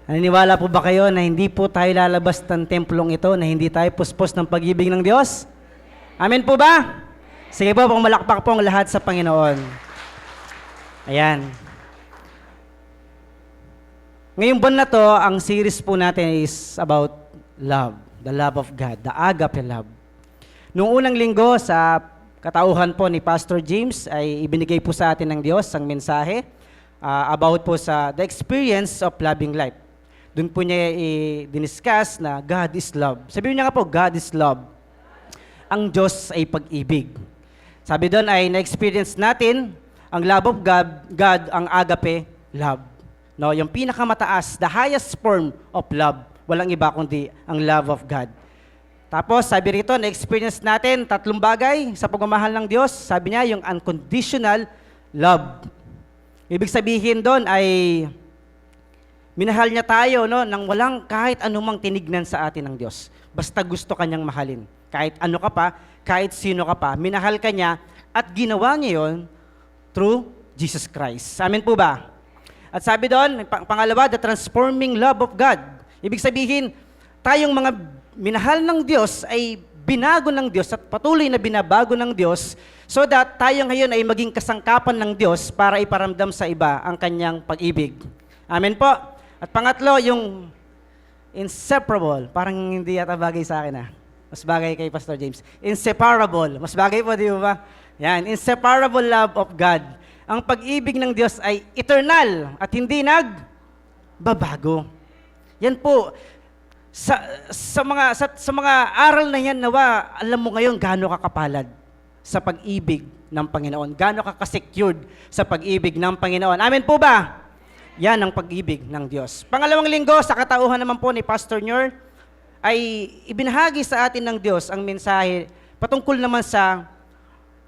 Naniniwala po ba kayo na hindi po tayo lalabas ng templong ito, na hindi tayo puspos ng pag-ibig ng Diyos? Amen po ba? Sige po, pumalakpak po ang lahat sa Panginoon. Ayan. Ngayong buwan na to, ang series po natin is about love, the love of God, the agape love. Noong unang linggo sa katauhan po ni Pastor James ay ibinigay po sa atin ng Diyos ang mensahe about po sa the experience of loving life. Doon po niya i-discuss na God is love. Sabihin niya nga po, God is love. Ang Diyos ay pag-ibig. Sabi doon ay na-experience natin ang love of God ang agape love. No, yung pinakamataas, the highest form of love. Walang iba kundi ang love of God. Tapos sabi rito, na-experience natin tatlong bagay sa pagmamahal ng Diyos. Sabi niya yung unconditional love. Ibig sabihin doon ay minahal niya tayo, no, nang walang kahit anumang tinignan sa atin ng Diyos. Basta gusto kanyang mahalin. Kahit ano ka pa, kahit sino ka pa, minahal ka niya at ginawa niya yon through Jesus Christ. Amen po ba? At sabi doon, pangalawa, the transforming love of God. Ibig sabihin, tayong mga minahal ng Diyos ay binago ng Diyos at patuloy na binabago ng Diyos so that tayo ngayon ay maging kasangkapan ng Diyos para iparamdam sa iba ang kanyang pag-ibig. Amen po. At pangatlo, yung inseparable. Parang hindi yata bagay sa akin Mas bagay kay Pastor James. Inseparable. Mas bagay po, di ba? Yan, inseparable love of God. Ang pag-ibig ng Diyos ay eternal at hindi nagbabago. Yan po. Sa mga aral na yan, nawa, alam mo ngayon gaano ka kapalad sa pag-ibig ng Panginoon. Gaano ka ka-secured sa pag-ibig ng Panginoon. Amen po ba? Yan ang pag-ibig ng Diyos. Pangalawang linggo, sa katauhan naman po ni Pastor Nyor, ay ibinahagi sa atin ng Diyos ang mensahe patungkol naman sa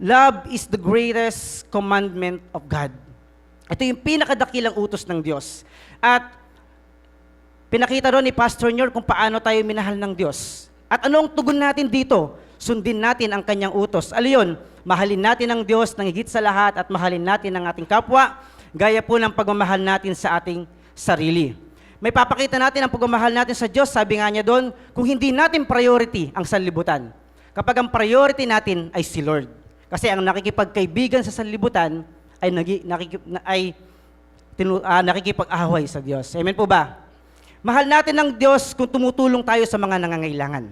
love is the greatest commandment of God. Ito yung pinakadakilang utos ng Diyos. At pinakita doon ni Pastor Nyor kung paano tayo minahal ng Diyos. At anong tugon natin dito? Sundin natin ang kanyang utos. Ano yun? Mahalin natin ang Diyos ng higit sa lahat at mahalin natin ang ating kapwa, gaya po ng pagmamahal natin sa ating sarili. May papakita natin ang pagmamahal natin sa Diyos, sabi nga niya doon, kung hindi natin priority ang sanlibutan. Kapag ang priority natin ay si Lord. Kasi ang nakikipagkaibigan sa sanlibutan ay nakikipag-ahaway sa Diyos. Amen po ba? Mahal natin ng Diyos kung tumutulong tayo sa mga nangangailangan.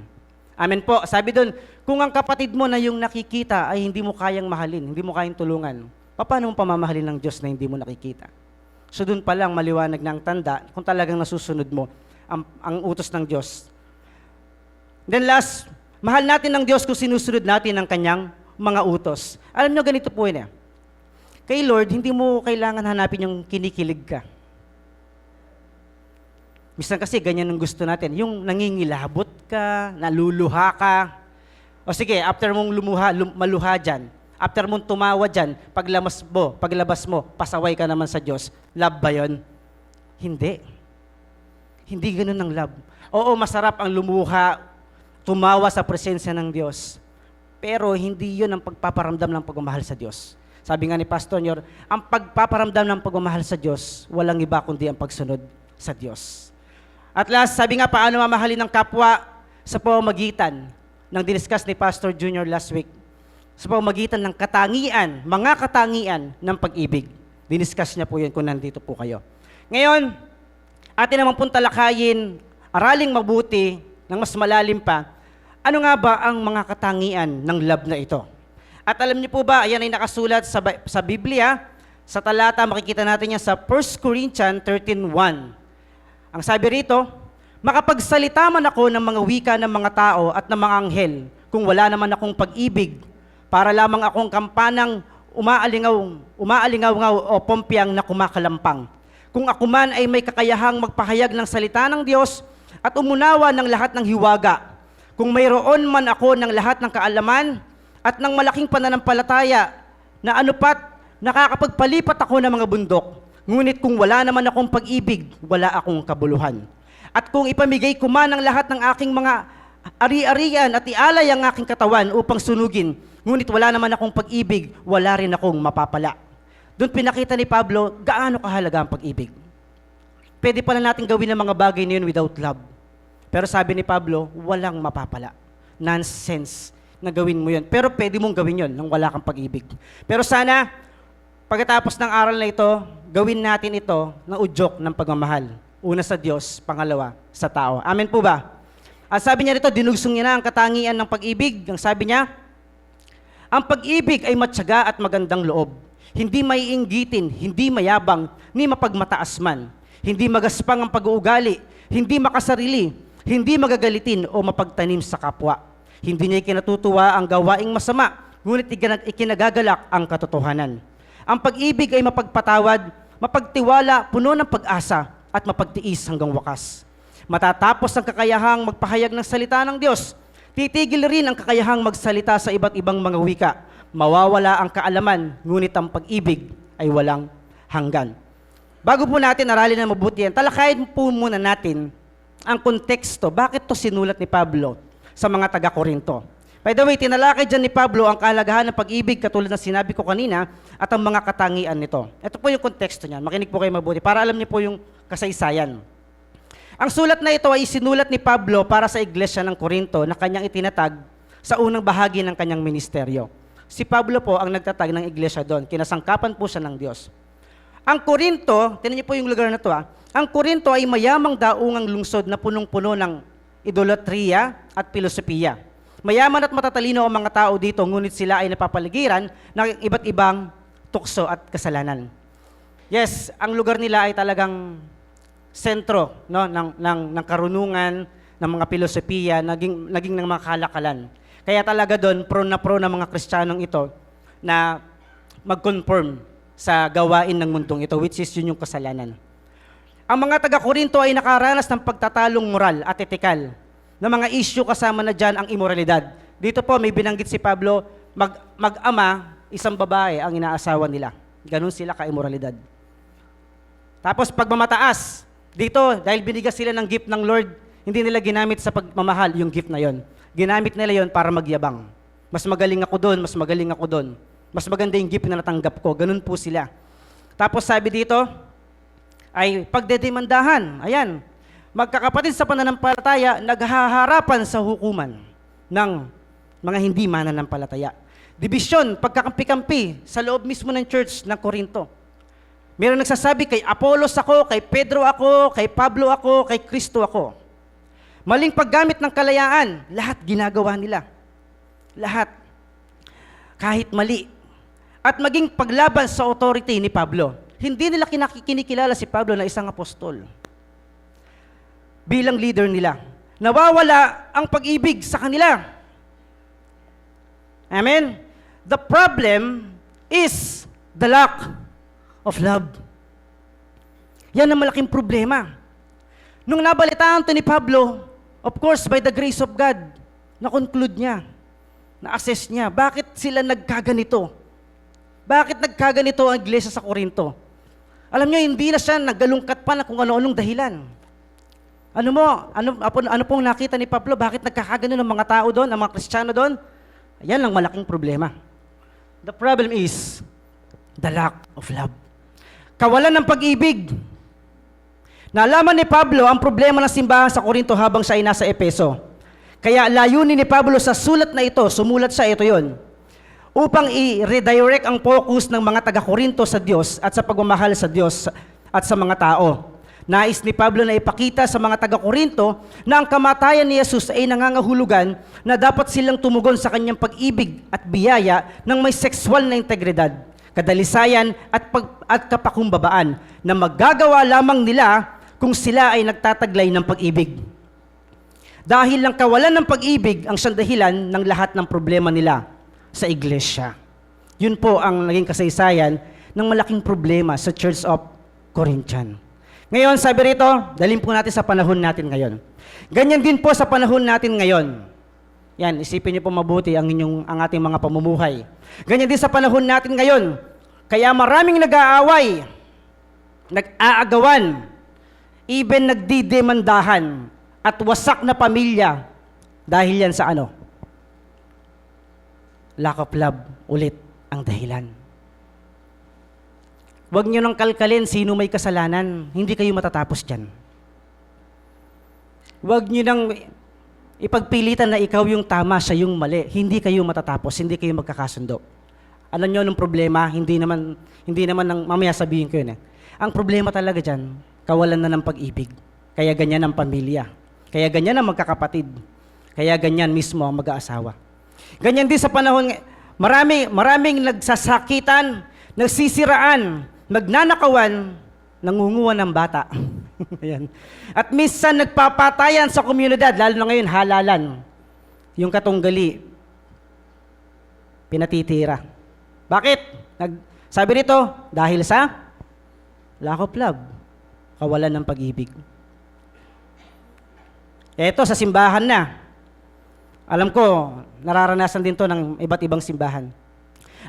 Amen po. Sabi doon, kung ang kapatid mo na yung nakikita ay hindi mo kayang mahalin, hindi mo kayang tulungan, paano mo pamamahalin ng Diyos na hindi mo nakikita? So doon pa lang maliwanag na ang tanda kung talagang nasusunod mo ang utos ng Diyos. Then last, mahal natin ng Diyos kung sinusunod natin ang kanyang mga utos. Alam nyo, ganito po yun Kay Lord, hindi mo kailangan hanapin yung kinikilig ka. Minsan kasi ganyan ang gusto natin. Yung nangingilabot ka, naluluha ka. O sige, after mong maluha dyan, after mong tumawa dyan, paglabas mo, pasaway ka naman sa Diyos. Love ba yun? Hindi. Hindi ganun ang love. Oo, masarap ang lumuha, tumawa sa presensya ng Diyos. Pero hindi yun ang pagpaparamdam ng pagmamahal sa Diyos. Sabi nga ni Pastor Nyor, ang pagpaparamdam ng pagmamahal sa Diyos, walang iba kundi ang pagsunod sa Diyos. At last, sabi nga, paano mamahalin ng kapwa sa pamamagitan ng diniscuss ni Pastor Junior last week. Sa pamamagitan ng katangian, mga katangian ng pag-ibig. Diniscuss niya po yun kung nandito po kayo. Ngayon, atin naman pong talakayin, araling mabuti, ng mas malalim pa, ano nga ba ang mga katangian ng love na ito? At alam niyo po ba, ayan ay nakasulat sa Biblia, sa talata, makikita natin yan sa 1 Corinthians 13:1. Ang sabi rito, makapagsalita man ako ng mga wika ng mga tao at ng mga anghel, kung wala naman akong pag-ibig, para lamang akong kampanang umaalingaw o pompyang na kumakalampang. Kung ako man ay may kakayahang magpahayag ng salita ng Diyos at umunawa ng lahat ng hiwaga, kung mayroon man ako ng lahat ng kaalaman at ng malaking pananampalataya na anupat nakakapagpalipat ako ng mga bundok, ngunit kung wala naman akong pag-ibig, wala akong kabuluhan. At kung ipamigay ko man ang lahat ng aking mga ari-arian at ialay ang aking katawan upang sunugin, ngunit wala naman akong pag-ibig, wala rin akong mapapala. Doon pinakita ni Pablo, gaano kahalaga ang pag-ibig. pwede pala natin gawin ang mga bagay na yun without love. Pero sabi ni Pablo, walang mapapala. Nonsense na gawin mo yun. Pero pwede mong gawin yun nang wala kang pag-ibig. Pero sana, pagkatapos ng aral na ito, gawin natin ito ng udyok ng pagmamahal. Una sa Diyos, pangalawa sa tao. Amen po ba? At sabi niya rito, dinugsong niya na ang katangian ng pag-ibig. Ang sabi niya, ang pag-ibig ay matyaga at magandang loob. Hindi maiinggitin, hindi mayabang, ni mapagmataas man. Hindi magaspang ang pag-uugali, hindi makasarili, hindi magagalitin o mapagtanim sa kapwa. Hindi niya ikinatutuwa ang gawaing masama, ngunit ikinagagalak ang katotohanan. Ang pag-ibig ay mapagpatawad, mapagtiwala, puno ng pag-asa, at mapagtiis hanggang wakas. Matatapos ang kakayahang magpahayag ng salita ng Diyos, titigil rin ang kakayahang magsalita sa iba't ibang mga wika. Mawawala ang kaalaman, ngunit ang pag-ibig ay walang hanggan. Bago po natin aralin na mabuti yan, talakayin po muna natin ang konteksto. Bakit to sinulat ni Pablo sa mga taga-Korinto? By the way, tinalakay dyan ni Pablo ang kahalagahan ng pag-ibig katulad ng sinabi ko kanina at ang mga katangian nito. Ito po yung konteksto niyan. Makinig po kayo mabuti para alam niyo po yung kasaysayan. Ang sulat na ito ay sinulat ni Pablo para sa iglesia ng Korinto na kanyang itinatag sa unang bahagi ng kanyang ministeryo. Si Pablo po ang nagtatag ng iglesia doon. Kinasangkapan po siya ng Diyos. Ang Korinto, tinan niyo po yung lugar na to. Ang Korinto ay mayamang daungang lungsod na punong-puno ng idolatriya at filosofiya. Mayaman at matatalino ang mga tao dito, ngunit sila ay napapaligiran ng iba't ibang tukso at kasalanan. Yes, ang lugar nila ay talagang sentro, no, ng karunungan, ng mga filosofiya, naging ng mga kalakalan. Kaya talaga doon, pro ng mga Kristiyanong ito na mag-conform sa gawain ng mundong ito, which is yun yung kasalanan. Ang mga taga-Korinto ay nakaranas ng pagtatalong moral at etikal na mga issue kasama na dyan ang imoralidad. Dito po may binanggit si Pablo, mag-ama, isang babae ang inaasawa nila. Ganun sila ka-imoralidad. Tapos pagmamataas, dito dahil binigyan sila ng gift ng Lord, hindi nila ginamit sa pagmamahal yung gift na yon. Ginamit nila yon para magyabang. Mas magaling ako doon, mas magaling ako doon. Mas maganda yung gift na natanggap ko. Ganun po sila. Tapos sabi dito, ay pagdedemandahan. Ayan, magkakapatid sa pananampalataya, naghaharapan sa hukuman ng mga hindi mananampalataya. Dibisyon, pagkakampi-kampi sa loob mismo ng church ng Korinto. Meron nagsasabi, kay Apollos ako, kay Pedro ako, kay Pablo ako, kay Kristo ako. Maling paggamit ng kalayaan, lahat ginagawa nila. Lahat. Kahit mali. At maging paglaban sa authority ni Pablo. Hindi nila kinikilala si Pablo na isang apostol. Bilang leader nila. Nawawala ang pag-ibig sa kanila. Amen? The problem is the lack of love. Yan ang malaking problema. Nung nabalitaan to ni Pablo, of course, by the grace of God, na-conclude niya, na-assess niya, bakit sila nagkaganito? Bakit nagkaganito ang iglesia sa Korinto? Alam niyo, hindi na siya naggalungkat pa na kung ano-anong dahilan. Ano pong nakita ni Pablo? Bakit nagkakagano ng mga tao doon, ng mga Kristiyano doon? Yan ang malaking problema. The problem is the lack of love. Kawalan ng pag-ibig. Nalaman ni Pablo ang problema ng simbahan sa Korinto habang siya ay nasa Epeso. Kaya layunin ni Pablo sa sulat na ito, sumulat siya, ito yon, upang i-redirect ang focus ng mga taga-Korinto sa Diyos at sa pagmamahal sa Diyos at sa mga tao. Nais ni Pablo na ipakita sa mga taga-Korinto na ang kamatayan ni Jesus ay nangangahulugan na dapat silang tumugon sa kanyang pag-ibig at biyaya ng may sexual na integridad, kadalisayan at kapakumbabaan na magagawa lamang nila kung sila ay nagtataglay ng pag-ibig. Dahil lang kawalan ng pag-ibig ang siyang dahilan ng lahat ng problema nila sa iglesia. Yun po ang naging kasaysayan ng malaking problema sa Church of Corinthian. Ngayon, sabi rito, dalhin po natin sa panahon natin ngayon. Ganyan din po sa panahon natin ngayon. Yan, isipin niyo po mabuti ang ating mga pamumuhay. Ganyan din sa panahon natin ngayon. Kaya maraming nag-aaway, nag-aagawan, even nagdidemandahan, at wasak na pamilya dahil yan sa ano? Lack of love, ulit ang dahilan. Huwag nyo nang kalkalin sino may kasalanan. Hindi kayo matatapos dyan. Huwag nyo nang ipagpilitan na ikaw yung tama, siya yung mali. Hindi kayo matatapos, hindi kayo magkakasundo. Alam nyo anong problema? Hindi naman mamaya sabihin ko yun eh. Ang problema talaga dyan, kawalan na ng pag-ibig. Kaya ganyan ang pamilya. Kaya ganyan ang magkakapatid. Kaya ganyan mismo ang mag-aasawa. Ganyan din sa panahon, maraming nagsasakitan, nagsisiraan, magnanakawan, nangunguha ng bata. Ayan. At minsan nagpapatayan sa komunidad, lalo na ngayon halalan. Yung katunggali, pinatitira. Bakit? Sabi rito, dahil sa lack of love, kawalan ng pag-ibig. Eto, sa simbahan na. Alam ko, nararanasan din to ng iba't ibang simbahan.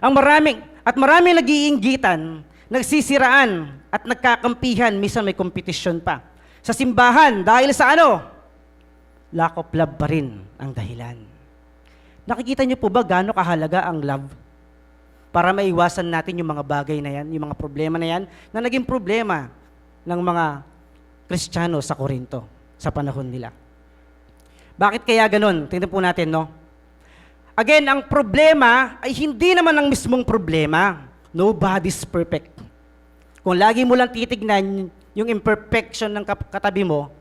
Maraming nag-iinggitan, nagsisiraan, at nagkakampihan, minsan may kompetisyon pa. Sa simbahan, dahil sa ano? Lack of love pa rin ang dahilan. Nakikita niyo po ba gaano kahalaga ang love? Para maiwasan natin yung mga bagay na yan, yung mga problema na yan, na naging problema ng mga Kristiyano sa Korinto, sa panahon nila. Bakit kaya ganun? Tingnan po natin, no? Again, ang problema ay hindi naman ang mismong problema. Nobody's perfect. Kung lagi mo lang titignan yung imperfection ng katabi mo,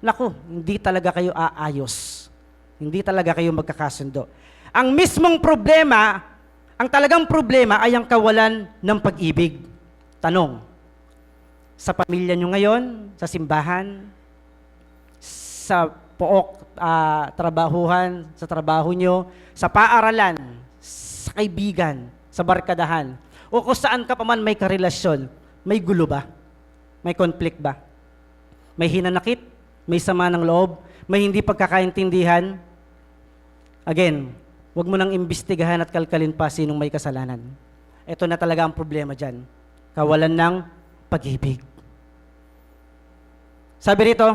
naku, hindi talaga kayo aayos. Hindi talaga kayo magkakasundo. Ang mismong problema, ang talagang problema ay ang kawalan ng pag-ibig. Tanong, sa pamilya nyo ngayon, sa simbahan, sa pook, trabahuhan, sa trabaho nyo, sa paaralan, sa kaibigan, sa barkadahan, o kung saan ka pa man may karelasyon, may gulo ba? May conflict ba? May hinanakit? May sama ng loob? May hindi pagkakaintindihan? Again, huwag mo nang imbestigahan at kalkalin pa sinong may kasalanan. Ito na talaga ang problema dyan. Kawalan ng pag-ibig. Sabi rito,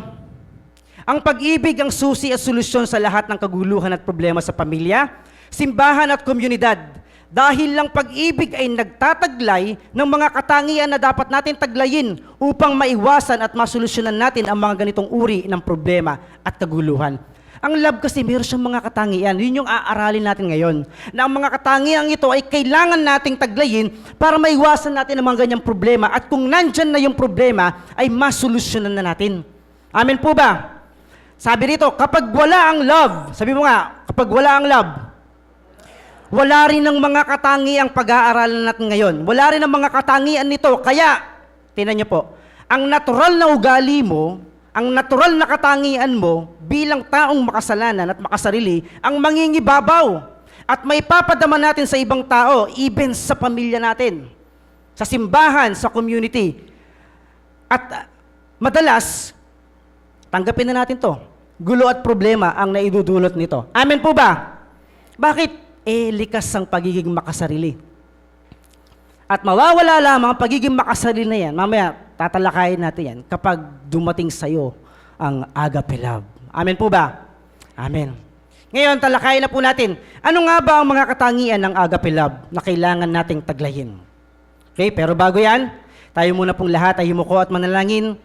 ang pag-ibig ang susi at solusyon sa lahat ng kaguluhan at problema sa pamilya, simbahan at komunidad. Dahil lang pag-ibig ay nagtataglay ng mga katangian na dapat natin taglayin upang maiwasan at masolusyonan natin ang mga ganitong uri ng problema at kaguluhan. Ang love kasi meron siyang mga katangian. Yun yung aaralin natin ngayon. Na ang mga katangian ito ay kailangan nating taglayin para maiwasan natin ang mga ganyang problema. At kung nandyan na yung problema, ay masolusyonan na natin. Amen po ba? Sabi rito, kapag wala ang love, sabi mo nga, kapag wala ang love, wala rin ng mga katangiang pag-aaralan natin ngayon. Wala rin ng mga katangian nito. Kaya, tingnan niyo po, ang natural na ugali mo, ang natural na katangian mo bilang taong makasalanan at makasarili, ang mangingibabaw at may papadama natin sa ibang tao, even sa pamilya natin, sa simbahan, sa community. At madalas, tanggapin na natin to. Gulo at problema ang naidudulot nito. Amen po ba? Bakit? Likas ang pagiging makasarili. At mawawala lamang ang pagiging makasarili na yan. Mamaya, tatalakayin natin yan kapag dumating sa'yo ang agape love. Amen po ba? Amen. Ngayon, talakayin na po natin. Ano nga ba ang mga katangian ng agape love na kailangan nating taglayin? Okay, pero bago yan, tayo muna pong lahat ay humuko at manalangin.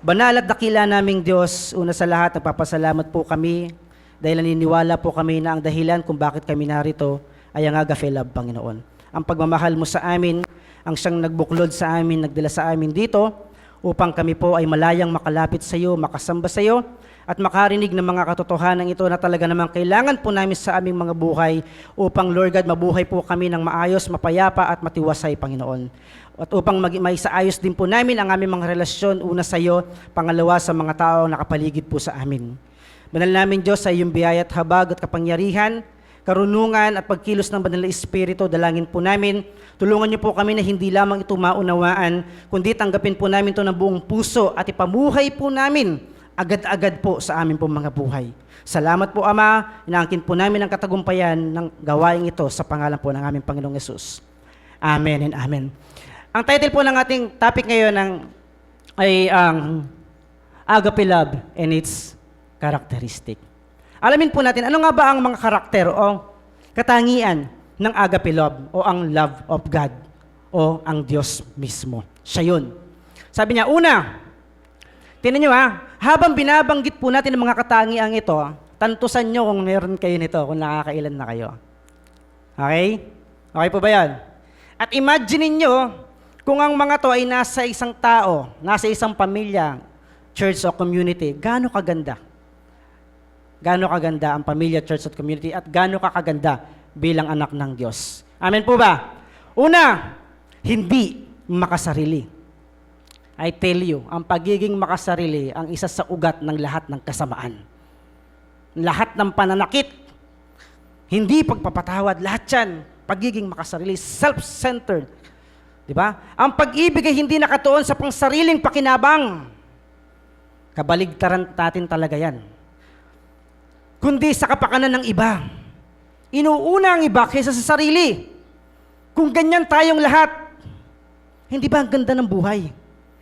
Banal at dakila naming Diyos, una sa lahat, nagpapasalamat po kami dahil naniniwala po kami na ang dahilan kung bakit kami narito ay ang agape love, Panginoon. Ang pagmamahal mo sa amin, ang siyang nagbuklod sa amin, nagdala sa amin dito, upang kami po ay malayang makalapit sa iyo, makasamba sa iyo, at makarinig ng mga katotohanan ito na talaga namang kailangan po namin sa aming mga buhay upang, Lord God, mabuhay po kami ng maayos, mapayapa at matiwasay, Panginoon. At upang maisaayos din po namin ang aming mga relasyon, una sa iyo, pangalawa sa mga tao nakapaligid po sa amin. Banal namin Diyos sa iyong biyaya at habag at kapangyarihan, karunungan at pagkilos ng Banal na Espiritu, dalangin po namin. Tulungan niyo po kami na hindi lamang ito maunawaan, kundi tanggapin po namin ito ng buong puso at ipamuhay po namin agad-agad po sa amin po mga buhay. Salamat po Ama, inaangkin po namin ang katagumpayan ng gawain ito sa pangalan po ng aming Panginoong Yesus. Amen and amen. Ang title po ng ating topic ngayon ay ang agape love and its characteristic. Alamin po natin, ano nga ba ang mga karakter o katangian ng agape love o ang love of God o ang Diyos mismo. Siya yun. Sabi niya, una, tingnan nyo habang binabanggit po natin ang mga katangiang ito, tantusan nyo kung meron kayo nito, kung nakakailan na kayo. Okay? Okay po ba yan? At imagine niyo kung ang mga to ay nasa isang tao, nasa isang pamilya, church o community, gaano kaganda? Gaano kaganda ang pamilya, church at community at gaano kaganda bilang anak ng Diyos. Amen po ba? Una, hindi makasarili. I tell you, ang pagiging makasarili ang isa sa ugat ng lahat ng kasamaan. Lahat ng pananakit, hindi pagpapatawad, lahat yan, pagiging makasarili, self-centered. Diba? Ang pag-ibig ay hindi nakatuon sa pangsariling pakinabang. Kabaligtaran natin talaga yan. Kundi sa kapakanan ng iba. Inuuna ang iba kaysa sa sarili. Kung ganyan tayong lahat, hindi ba ang ganda ng buhay?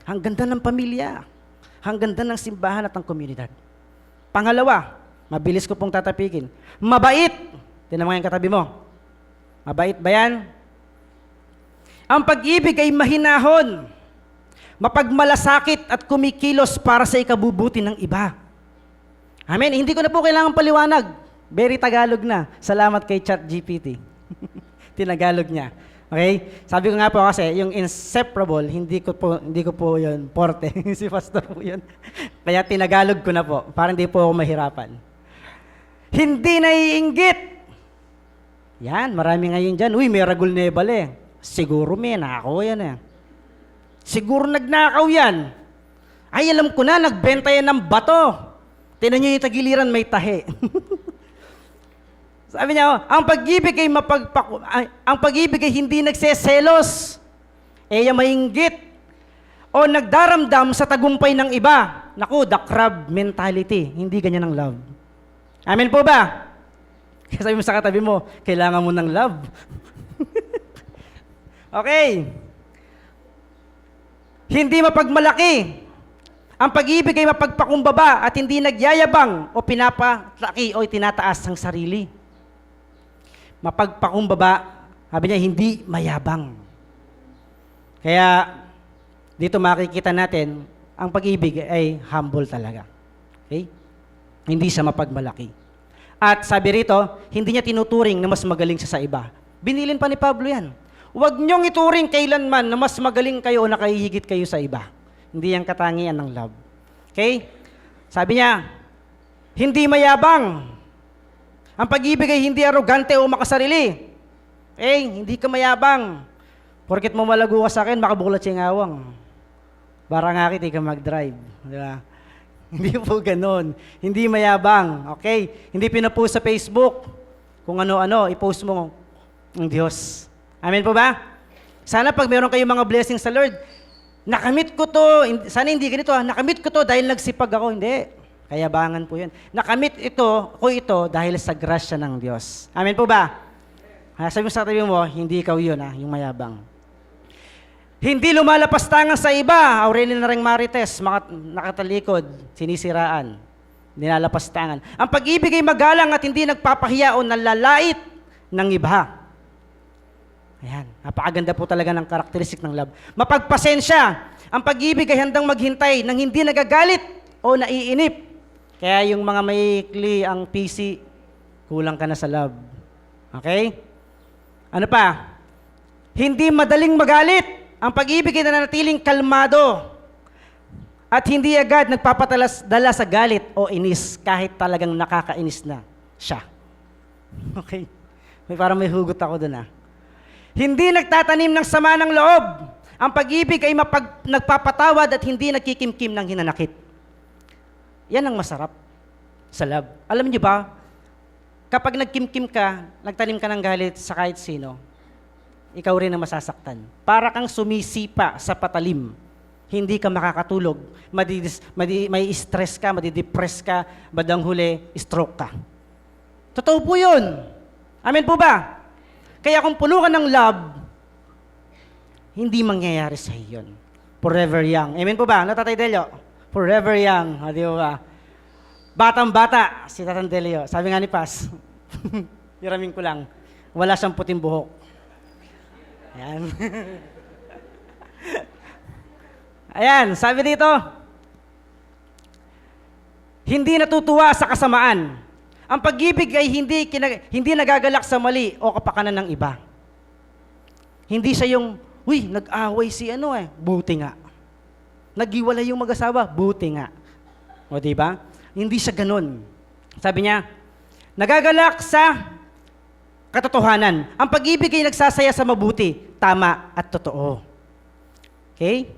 Ang ganda ng pamilya. Ang ganda ng simbahan at ng komunidad. Pangalawa, mabilis ko pong tatapikin. Mabait. Tinan mo yung katabi mo. Mabait ba yan? Ang pag-ibig ay mahinahon, mapagmalasakit at kumikilos para sa ikabubuti ng iba. Amen. Hindi ko na po kailangan paliwanag. Very Tagalog na. Salamat kay ChatGPT. Tinagalog niya. Okay? Sabi ko nga po kasi, yung inseparable, hindi ko po yun porte. Si Pastor po yun. Kaya tinagalog ko na po, para hindi po ako mahirapan. Hindi naiinggit. Yan, marami ngayon dyan. Uy, may ragul nebal eh. Siguro may nakaw yan eh. Siguro nagnakaw yan. Ay, alam ko na, nagbenta yan ng bato. Tinan nyo yung tagiliran, may tahi. Sabi niya, ang pag-ibig ay hindi nagseselos. Mainggit. O nagdaramdam sa tagumpay ng iba. Naku, the crab mentality. Hindi ganyan ang love. Amen po ba? Kaya sabi mo sa katabi mo, kailangan mo ng love. Okay. Hindi mapagmalaki. Ang pag-ibig ay mapagpakumbaba at hindi nagyayabang o pinapalaki o tinataas ang sarili. Mapagpakumbaba, sabi niya, hindi mayabang. Kaya, dito makikita natin, ang pag-ibig ay humble talaga. Okay? Hindi siya mapagmalaki. At sabi rito, hindi niya tinuturing na mas magaling siya sa iba. Binilin pa ni Pablo yan. Huwag niyong ituring kailanman na mas magaling kayo o nakahihigit kayo sa iba. Hindi yan katangian ng love. Okay? Sabi niya, hindi mayabang. Ang pag-ibig ay hindi arogante o makasarili. Hindi ka mayabang. Porket mo malago ka sa akin, makabukulat siya ng awang. Barangakit, di ka mag-drive. Di ba? Hindi po ganon. Hindi mayabang. Okay? Hindi pinapost sa Facebook. Kung ano-ano, i-post mo ang Diyos. Amen po ba? Sana pag meron kayong mga blessings sa Lord, nakamit ko to, sana hindi ganito, nakamit ko to dahil nagsipag ako. Hindi. Kayabangan po yun. Nakamit ito dahil sa grasya ng Diyos. Amen po ba? Sabi mo sa tabi mo, hindi ikaw yun, yung mayabang. Hindi lumalapastangan sa iba. Aurelio na rin Marites, nakatalikod, sinisiraan, nilalapastangan. Ang pag-ibig ay magalang at hindi nagpapahiya o nalalait ng iba. Ayan, napakaganda po talaga ng karakteristik ng love. Mapagpasensya. Ang pag-ibig ay handang maghintay nang hindi nagagalit o naiinip. Kaya yung mga maikli ang PC, kulang ka na sa love. Okay? Ano pa? Hindi madaling magalit. Ang pag-ibig ay nanatiling kalmado. At hindi agad nagpapadala sa galit o inis kahit talagang nakakainis na siya. Okay? Parang may hugot ako dun Hindi nagtatanim ng sama ng loob. Ang pag-ibig ay nagpapatawad at hindi nagkikimkim ng hinanakit. Yan ang masarap sa love. Alam niyo ba, kapag nagkimkim ka, nagtanim ka ng galit sa kahit sino, ikaw rin ang masasaktan. Para kang sumisipa sa patalim. Hindi ka makakatulog. May stress ka, madidepress ka, badang huli, stroke ka. Totoo po yun. Amen po ba? Kaya kung puno ka ng love, hindi mangyayari sa iyo yun. Forever young. Amen po ba? Natatay Delio? Forever young. Di ba? Batang-bata, si Tatang Delio. Sabi nga ni Paz, hiramin ko lang, wala siyang puting buhok. Ayan. Ayan, sabi dito, hindi natutuwa sa kasamaan. Ang pag-ibig ay hindi nagagalak sa mali o kapakanan ng iba. Hindi siya yung, uy, nag-away si buti nga. Naghiwalay yung mag-asawa, buti nga. O diba? Hindi siya ganun. Sabi niya, nagagalak sa katotohanan. Ang pag-ibig ay nagsasaya sa mabuti, tama at totoo. Okay?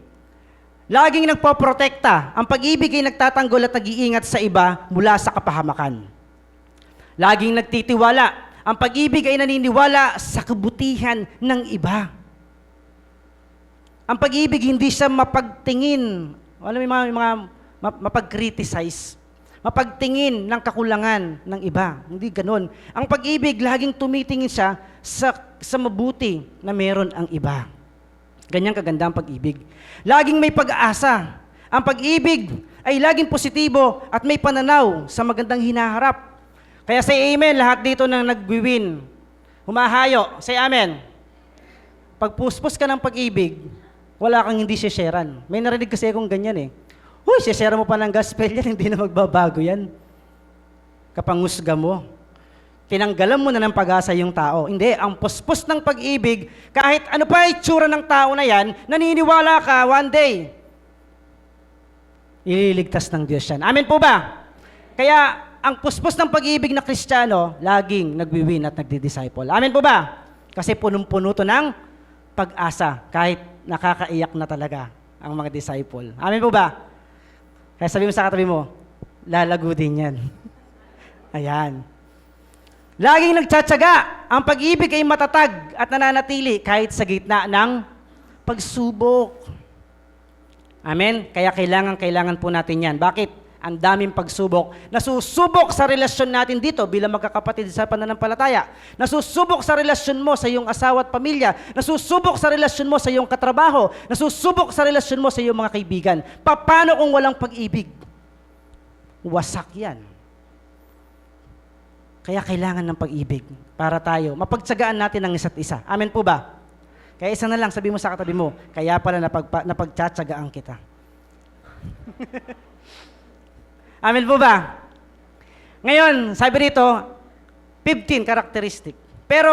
Laging nagpoprotekta. Ang pag-ibig ay nagtatanggol at nag-iingat sa iba mula sa kapahamakan. Laging nagtitiwala. Ang pag-ibig ay naniniwala sa kabutihan ng iba. Ang pag-ibig hindi siya mapagtingin, alam mo yung mga mapag-criticize, mapagtingin ng kakulangan ng iba. Hindi ganun. Ang pag-ibig, laging tumitingin siya sa mabuti na meron ang iba. Ganyan kaganda ang pag-ibig. Laging may pag-asa. Ang pag-ibig ay laging positibo at may pananaw sa magandang hinaharap. Kaya say amen, lahat dito nang nag-win. Humahayo, say amen. Pag puspos ka ng pag-ibig, wala kang hindi sharean. May narinig kasi akong ganyan Uy, share mo pa ng gospel yan, hindi na magbabago yan. Kapangusga mo. Tinanggalan mo na ng pag-asa yung tao. Hindi, ang puspos ng pag-ibig, kahit ano pa itsura ng tao na yan, naniniwala ka one day, ililigtas ng Diyos yan. Amen po ba? Kaya, ang puspos ng pag-ibig na Kristiyano, laging nagwi-win at nagdi-disciple. Amen po ba? Kasi punong-puno to ng pag-asa, kahit nakakaiyak na talaga ang mga disciple. Amen po ba? Kaya sabi mo sa katabi mo, lalago din yan. Ayan. Laging nagtsatsaga. Ang pag-ibig ay matatag at nananatili kahit sa gitna ng pagsubok. Amen? Kaya kailangan po natin yan. Bakit? Ang daming pagsubok. Nasusubok sa relasyon natin dito bilang magkakapatid sa pananampalataya. Nasusubok sa relasyon mo sa iyong asawa at pamilya. Nasusubok sa relasyon mo sa iyong katrabaho. Nasusubok sa relasyon mo sa iyong mga kaibigan. Paano kung walang pag-ibig? Wasak yan. Kaya kailangan ng pag-ibig para tayo mapagtsagaan natin ang isa't isa. Amen po ba? Kaya isa na lang, sabi mo sa katabi mo, kaya pala napagtsatsagaan kita. Amen po ba? Ngayon, sabi rito, 15 characteristic. Pero,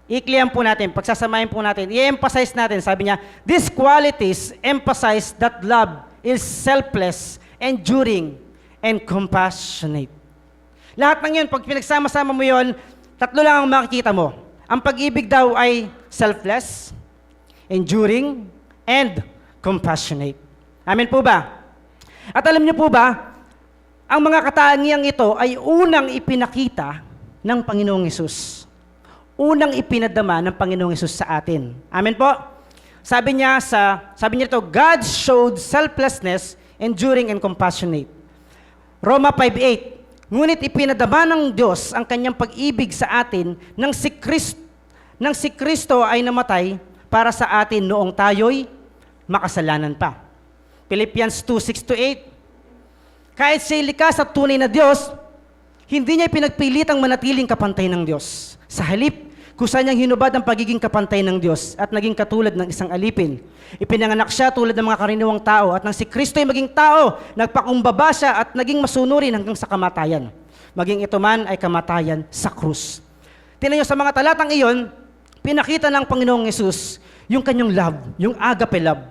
i-clear po natin, pagsasamahin po natin, i-emphasize natin, sabi niya, these qualities emphasize that love is selfless, enduring, and compassionate. Lahat ng yun, pag pinagsama-sama mo yun, tatlo lang ang makikita mo. Ang pag-ibig daw ay selfless, enduring, and compassionate. Amen po ba? At alam niyo po ba, ang mga katangiang ito ay unang ipinakita ng Panginoong Hesus. Unang ipinadama ng Panginoong Hesus sa atin. Amen po? Sabi niya ito, God showed selflessness, enduring, and compassionate. Roma 5:8, ngunit ipinadama ng Diyos ang kanyang pag-ibig sa atin nang si Kristo ay namatay para sa atin noong tayo'y makasalanan pa. Philippians 2:6-8, kahit siya'y likas at tunay na Diyos, hindi niya pinagpilitang manatiling kapantay ng Diyos. Sa halip, kusa niyang hinubad ang pagiging kapantay ng Diyos at naging katulad ng isang alipin. Ipinanganak siya tulad ng mga karaniwang tao at nang si Kristo ay maging tao, nagpakumbaba siya at naging masunurin hanggang sa kamatayan. Maging ito man ay kamatayan sa krus. Tingnan niyo sa mga talatang iyon, pinakita ng Panginoong Hesus yung kanyang love, yung agape love,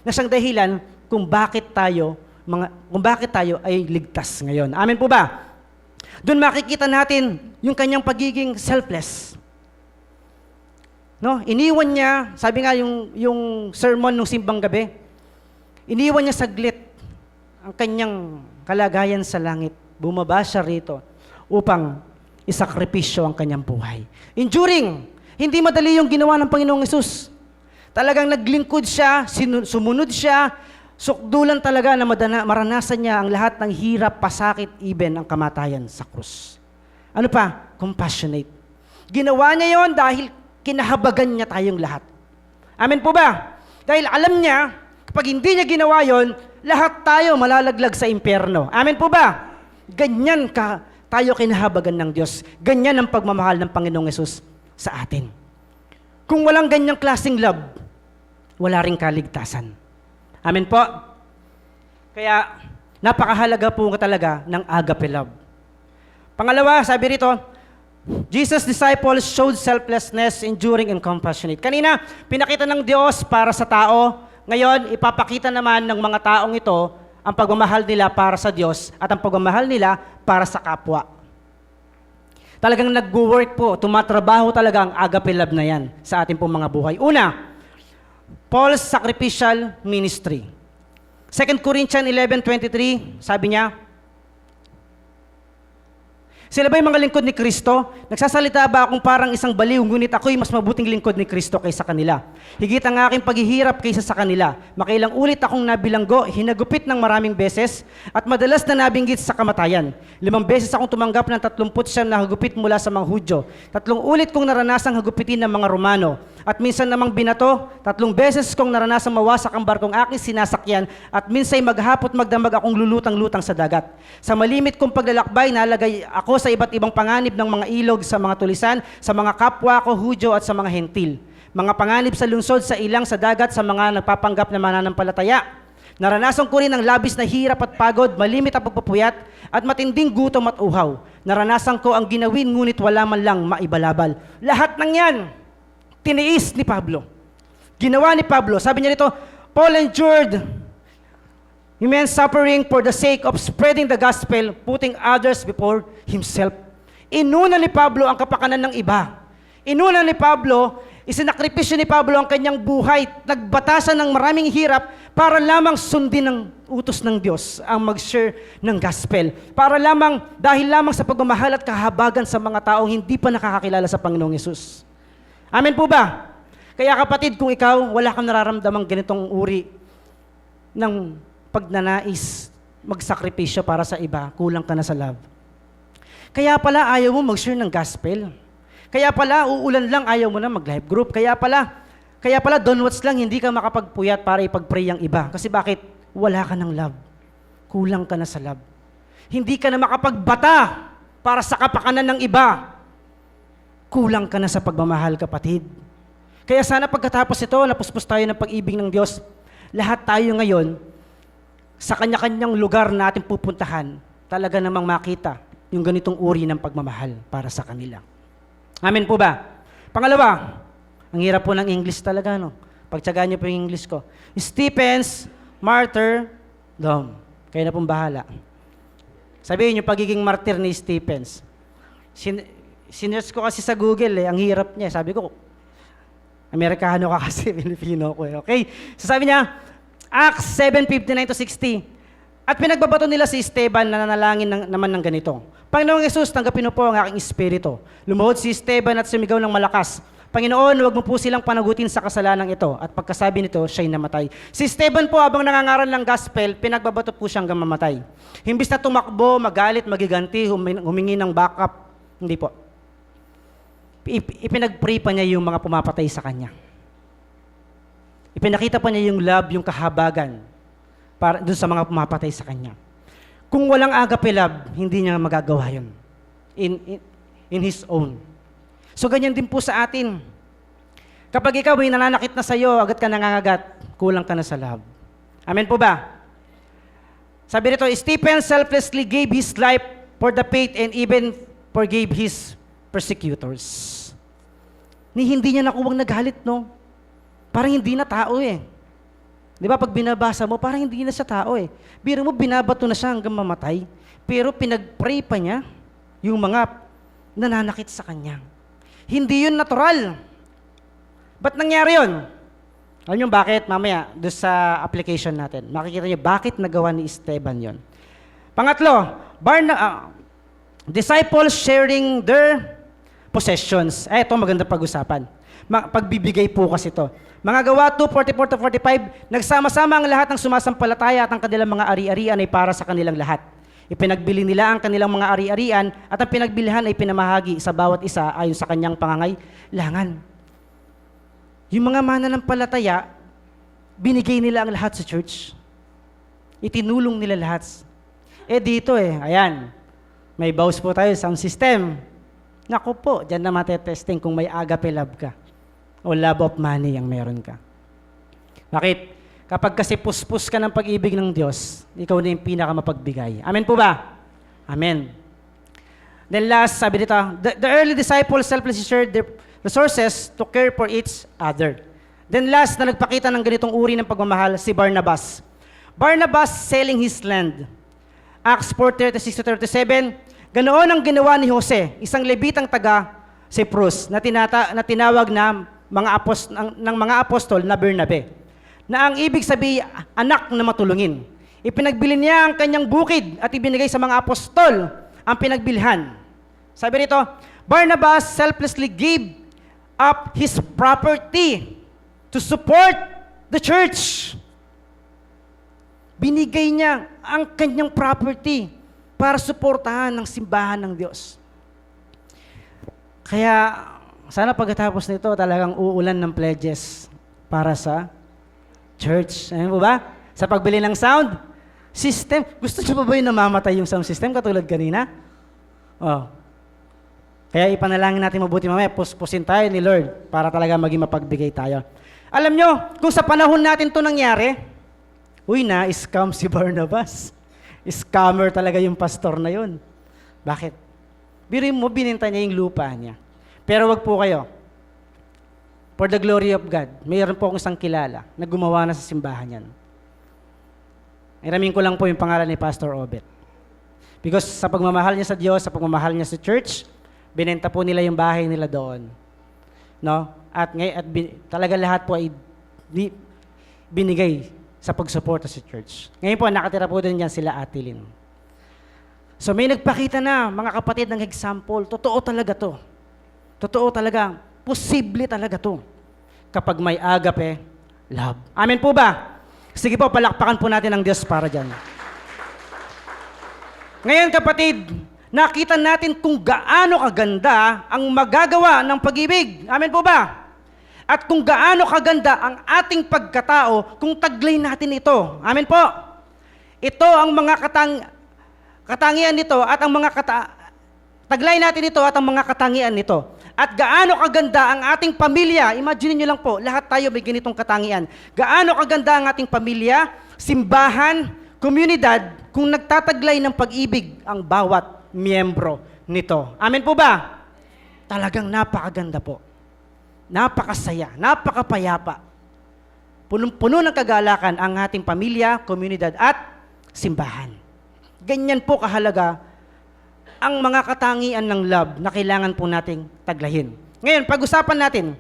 na siyang dahilan kung bakit tayo ay ligtas ngayon. Amen po ba? Doon makikita natin yung kanyang pagiging selfless. No, iniwan niya, sabi nga yung sermon ng simbang gabi, iniwan niya saglit ang kanyang kalagayan sa langit. Bumaba siya rito upang isakripisyo ang kanyang buhay. Enduring, hindi madali yung ginawa ng Panginoong Hesus. Talagang naglingkod siya, sumunod siya, sukdulan talaga na maranasan niya ang lahat ng hirap, pasakit, even ang kamatayan sa krus. Ano pa? Compassionate. Ginawa niya yon dahil kinahabagan niya tayong lahat. Amen po ba? Dahil alam niya, kapag hindi niya ginawa yon, lahat tayo malalaglag sa impyerno. Amen po ba? Ganyan ka tayo kinahabagan ng Diyos. Ganyan ang pagmamahal ng Panginoong Hesus sa atin. Kung walang ganyang klaseng love, wala ring kaligtasan. Amen po? Kaya, napakahalaga po talaga ng agape love. Pangalawa, sabi rito, Jesus' disciples showed selflessness, enduring, and compassionate. Kanina, pinakita ng Diyos para sa tao. Ngayon, ipapakita naman ng mga taong ito ang pagmamahal nila para sa Diyos at ang pagmamahal nila para sa kapwa. Talagang nag-work po, tumatrabaho talaga ang agape love na yan sa ating pong mga buhay. Una, Paul's sacrificial ministry. 2 Corinthians 11:23, sabi niya, sila ba yung mga lingkod ni Kristo? Nagsasalita ba akong parang isang baliw, ngunit ako'y mas mabuting lingkod ni Kristo kaysa kanila? Higit ang aking paghihirap kaysa sa kanila. Makailang ulit akong nabilanggo, hinagupit ng maraming beses, at madalas na nabinggit sa kamatayan. 5 beses akong tumanggap ng 39 na hagupit mula sa mga Hudyo. 3 ulit kong naranasang hagupitin ng mga Romano. At minsan namang binato, 3 beses kong naranasang mawasak ang barkong aking sinasakyan, at minsay maghapot magdamag akong lulutang-lutang sa dagat. Sa malimit kong paglalakbay, nalagay ako sa iba't ibang panganib ng mga ilog, sa mga tulisan, sa mga kapwa ko, Hudyo at sa mga hentil. Mga panganib sa lungsod, sa ilang, sa dagat, sa mga nagpapanggap na mananampalataya. Naranasan ko rin ang labis na hirap at pagod, malimit ang pagpupuyat, at matinding gutom at uhaw. Naranasan ko ang ginawin, ngunit wala man lang maibalabal. Lahat ng yan, tiniis ni Pablo. Ginawa ni Pablo. Sabi niya rito, Paul endured immense suffering for the sake of spreading the gospel, putting others before himself. Inuna ni Pablo ang kapakanan ng iba. Inuna ni Pablo, isinakripisyo ni Pablo ang kanyang buhay, nagbatasan ng maraming hirap para lamang sundin ng utos ng Diyos ang mag-share ng gospel. Para lamang, dahil lamang sa pagmamahal at kahabagan sa mga taong hindi pa nakakakilala sa Panginoong Yesus. Amen po ba? Kaya kapatid, kung ikaw wala kang nararamdamang ganitong uri ng pagnanais magsakripisyo para sa iba, kulang ka na sa love. Kaya pala ayaw mo mag-share ng gospel. Kaya pala uulan lang, ayaw mo na mag-life group. Kaya pala downwards lang, hindi ka makapagpuyat para ipag-pray ang iba. Kasi bakit? Wala ka ng love. Kulang ka na sa love. Hindi ka na makapagbata para sa kapakanan ng iba. Kulang ka na sa pagmamahal, kapatid. Kaya sana pagkatapos ito, napuspos tayo ng pag-ibig ng Diyos, lahat tayo ngayon, sa kanya-kanyang lugar na ating pupuntahan, talaga namang makita yung ganitong uri ng pagmamahal para sa kanila. Amen po ba? Pangalawa, ang hirap po ng English talaga, no? Pagtsagaan niyo po yung English ko. Stephen's martyrdom. Kayo na pong bahala. Sabihin niyo, pagiging martyr ni Stephens. Sinearch ko kasi sa Google, ang hirap niya. Sabi ko, Amerikano ka kasi, Pilipino ko. Okay? So sabi niya, Acts 7:59-60. At pinagbabato nila si Esteban na nanalangin naman ng ganito. Panginoong Yesus, tanggapin mo po ang aking espiritu. Lumuhod si Esteban at sumigaw ng malakas. Panginoon, huwag mo po silang panagutin sa kasalanan ito. At pagkasabi nito, siya'y namatay. Si Esteban po, habang nangangaral ng gospel, pinagbabato po siyang hanggang mamatay. Himbis na tumakbo, magalit, magiganti, humingi ng backup. Hindi po. Ipinag-pray pa niya yung mga pumapatay sa kanya. Ipinakita pa niya yung love, yung kahabagan para dun sa mga pumapatay sa kanya. Kung walang agape love, hindi niya magagawa yun. In his own. So ganyan din po sa atin. Kapag ikaw may nananakit na sa'yo, agad ka nangangagat, kulang ka na sa love. Amen po ba? Sabi rito, Stephen selflessly gave his life for the faith and even forgave his persecutors. Hindi niya nakuwang nagalit, no? Parang hindi na tao eh. Di ba, pag binabasa mo, parang hindi na siya tao eh. Biro mo, binabato na siya hanggang mamatay. Pero pinag-pray pa niya yung mga nananakit sa kanya. Hindi yun natural. Ba't nangyari yun? Alam niyo bakit? Mamaya, doon sa application natin, makikita niyo bakit nagawa ni Esteban yun. Pangatlo, disciples sharing their possessions. Ito maganda pag-usapan. Pagbibigay po kasi ito. Mga Gawa 2:44-45, nagsama-sama ang lahat ng sumasampalataya at ang kanilang mga ari-arian ay para sa kanilang lahat. Ipinagbili nila ang kanilang mga ari-arian at ang pinagbilihan ay pinamahagi sa bawat isa ayon sa kanyang pangangailangan. Yung mga mananampalataya, binigay nila ang lahat sa church. Itinulong nila lahat. Dito ayan, may bows po tayo, sound system. Naku po, dyan na matetesting kung may agape love ka o love of money ang meron ka. Bakit? Kapag kasi puspos ka ng pag-ibig ng Diyos, ikaw na yung pinakamapagbigay. Amen po ba? Amen. Then last, sabi dito, the early disciples selflessly shared their resources to care for each other. Then last na nagpakita ng ganitong uri ng pagmamahal, si Barnabas. Barnabas selling his land. Acts 4:36-37, ganoon ang ginawa ni Jose, isang Levitang taga Cyprus na tinawag na ng mga apostol na Bernabe, na ang ibig sabihin, anak na matulungin. Ipinagbili niya ang kanyang bukid at ibinigay sa mga apostol ang pinagbilhan. Sabi rito, Barnabas selflessly gave up his property to support the church. Binigay niya ang kanyang property para suportahan ng simbahan ng Diyos. Kaya, sana pagkatapos nito talagang uulan ng pledges para sa church. Ayan po ba? Sa pagbili ng sound system. Gusto niyo pa ba yung namamatay yung sound system katulad kanina? Oh. Kaya ipanalangin natin mabuti mamaya, puspusin tayo ni Lord para talaga maging mapagbigay tayo. Alam nyo, kung sa panahon natin to nangyari, scam si Barnabas. Scammer talaga yung pastor na yun. Bakit? Biruin mo, bininta niya yung lupa niya. Pero wag po kayo. For the glory of God, mayroon po akong isang kilala na gumawa na sa simbahan yan. Iramin ko lang po yung pangalan ni Pastor Obet. Because sa pagmamahal niya sa Diyos, sa pagmamahal niya sa church, binenta po nila yung bahay nila doon. No? Talaga lahat po ay binigay sa pagsuporta sa church. Ngayon po, nakatira po din yan sila Ate Lynn. So may nagpakita na, mga kapatid, ng example. Totoo talaga to. Totoo talaga. Posible talaga to. Kapag may agape, love. Amen po ba? Sige po, palakpakan po natin ang Diyos para dyan. Ngayon kapatid, nakita natin kung gaano kaganda ang magagawa ng pag-ibig. Amen po ba? At kung gaano kaganda ang ating pagkatao kung taglay natin ito. Amen po? Ito ang mga katangian nito at ang mga taglay natin ito at ang mga katangian nito. At gaano kaganda ang ating pamilya. Imagine niyo lang po, lahat tayo may ganitong katangian. Gaano kaganda ang ating pamilya, simbahan, komunidad, kung nagtataglay ng pag-ibig ang bawat miyembro nito. Amen po ba? Talagang napakaganda po. Napakasaya, napakapayapa. Punong-puno ng kagalakan ang ating pamilya, komunidad at simbahan. Ganyan po kahalaga ang mga katangian ng love na kailangan po nating taglayin. Ngayon, pag-usapan natin,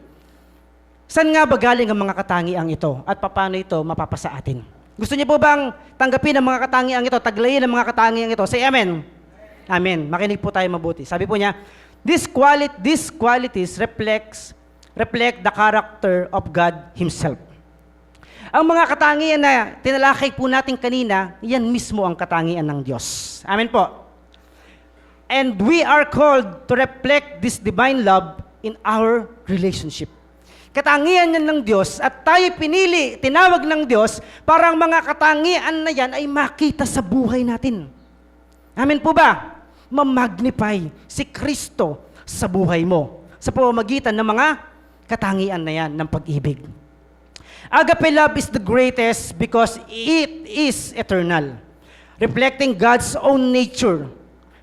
saan nga ba galing ang mga katangiang ito at paano ito mapapasa atin? Gusto niyo po bang tanggapin ang mga katangiang ito, taglayin ang mga katangiang ito? Say amen. Amen. Makinig po tayo mabuti. Sabi po niya, these qualities reflect the character of God Himself. Ang mga katangian na tinalakay po natin kanina, yan mismo ang katangian ng Diyos. Amen po. And we are called to reflect this divine love in our relationship. Katangian yan ng Diyos at tayo pinili, tinawag ng Diyos para ang mga katangian na yan ay makita sa buhay natin. Amen po ba? Mamagnify si Kristo sa buhay mo sa pamamagitan ng mga katangian na yan ng pag-ibig. Agape love is the greatest because it is eternal, reflecting God's own nature.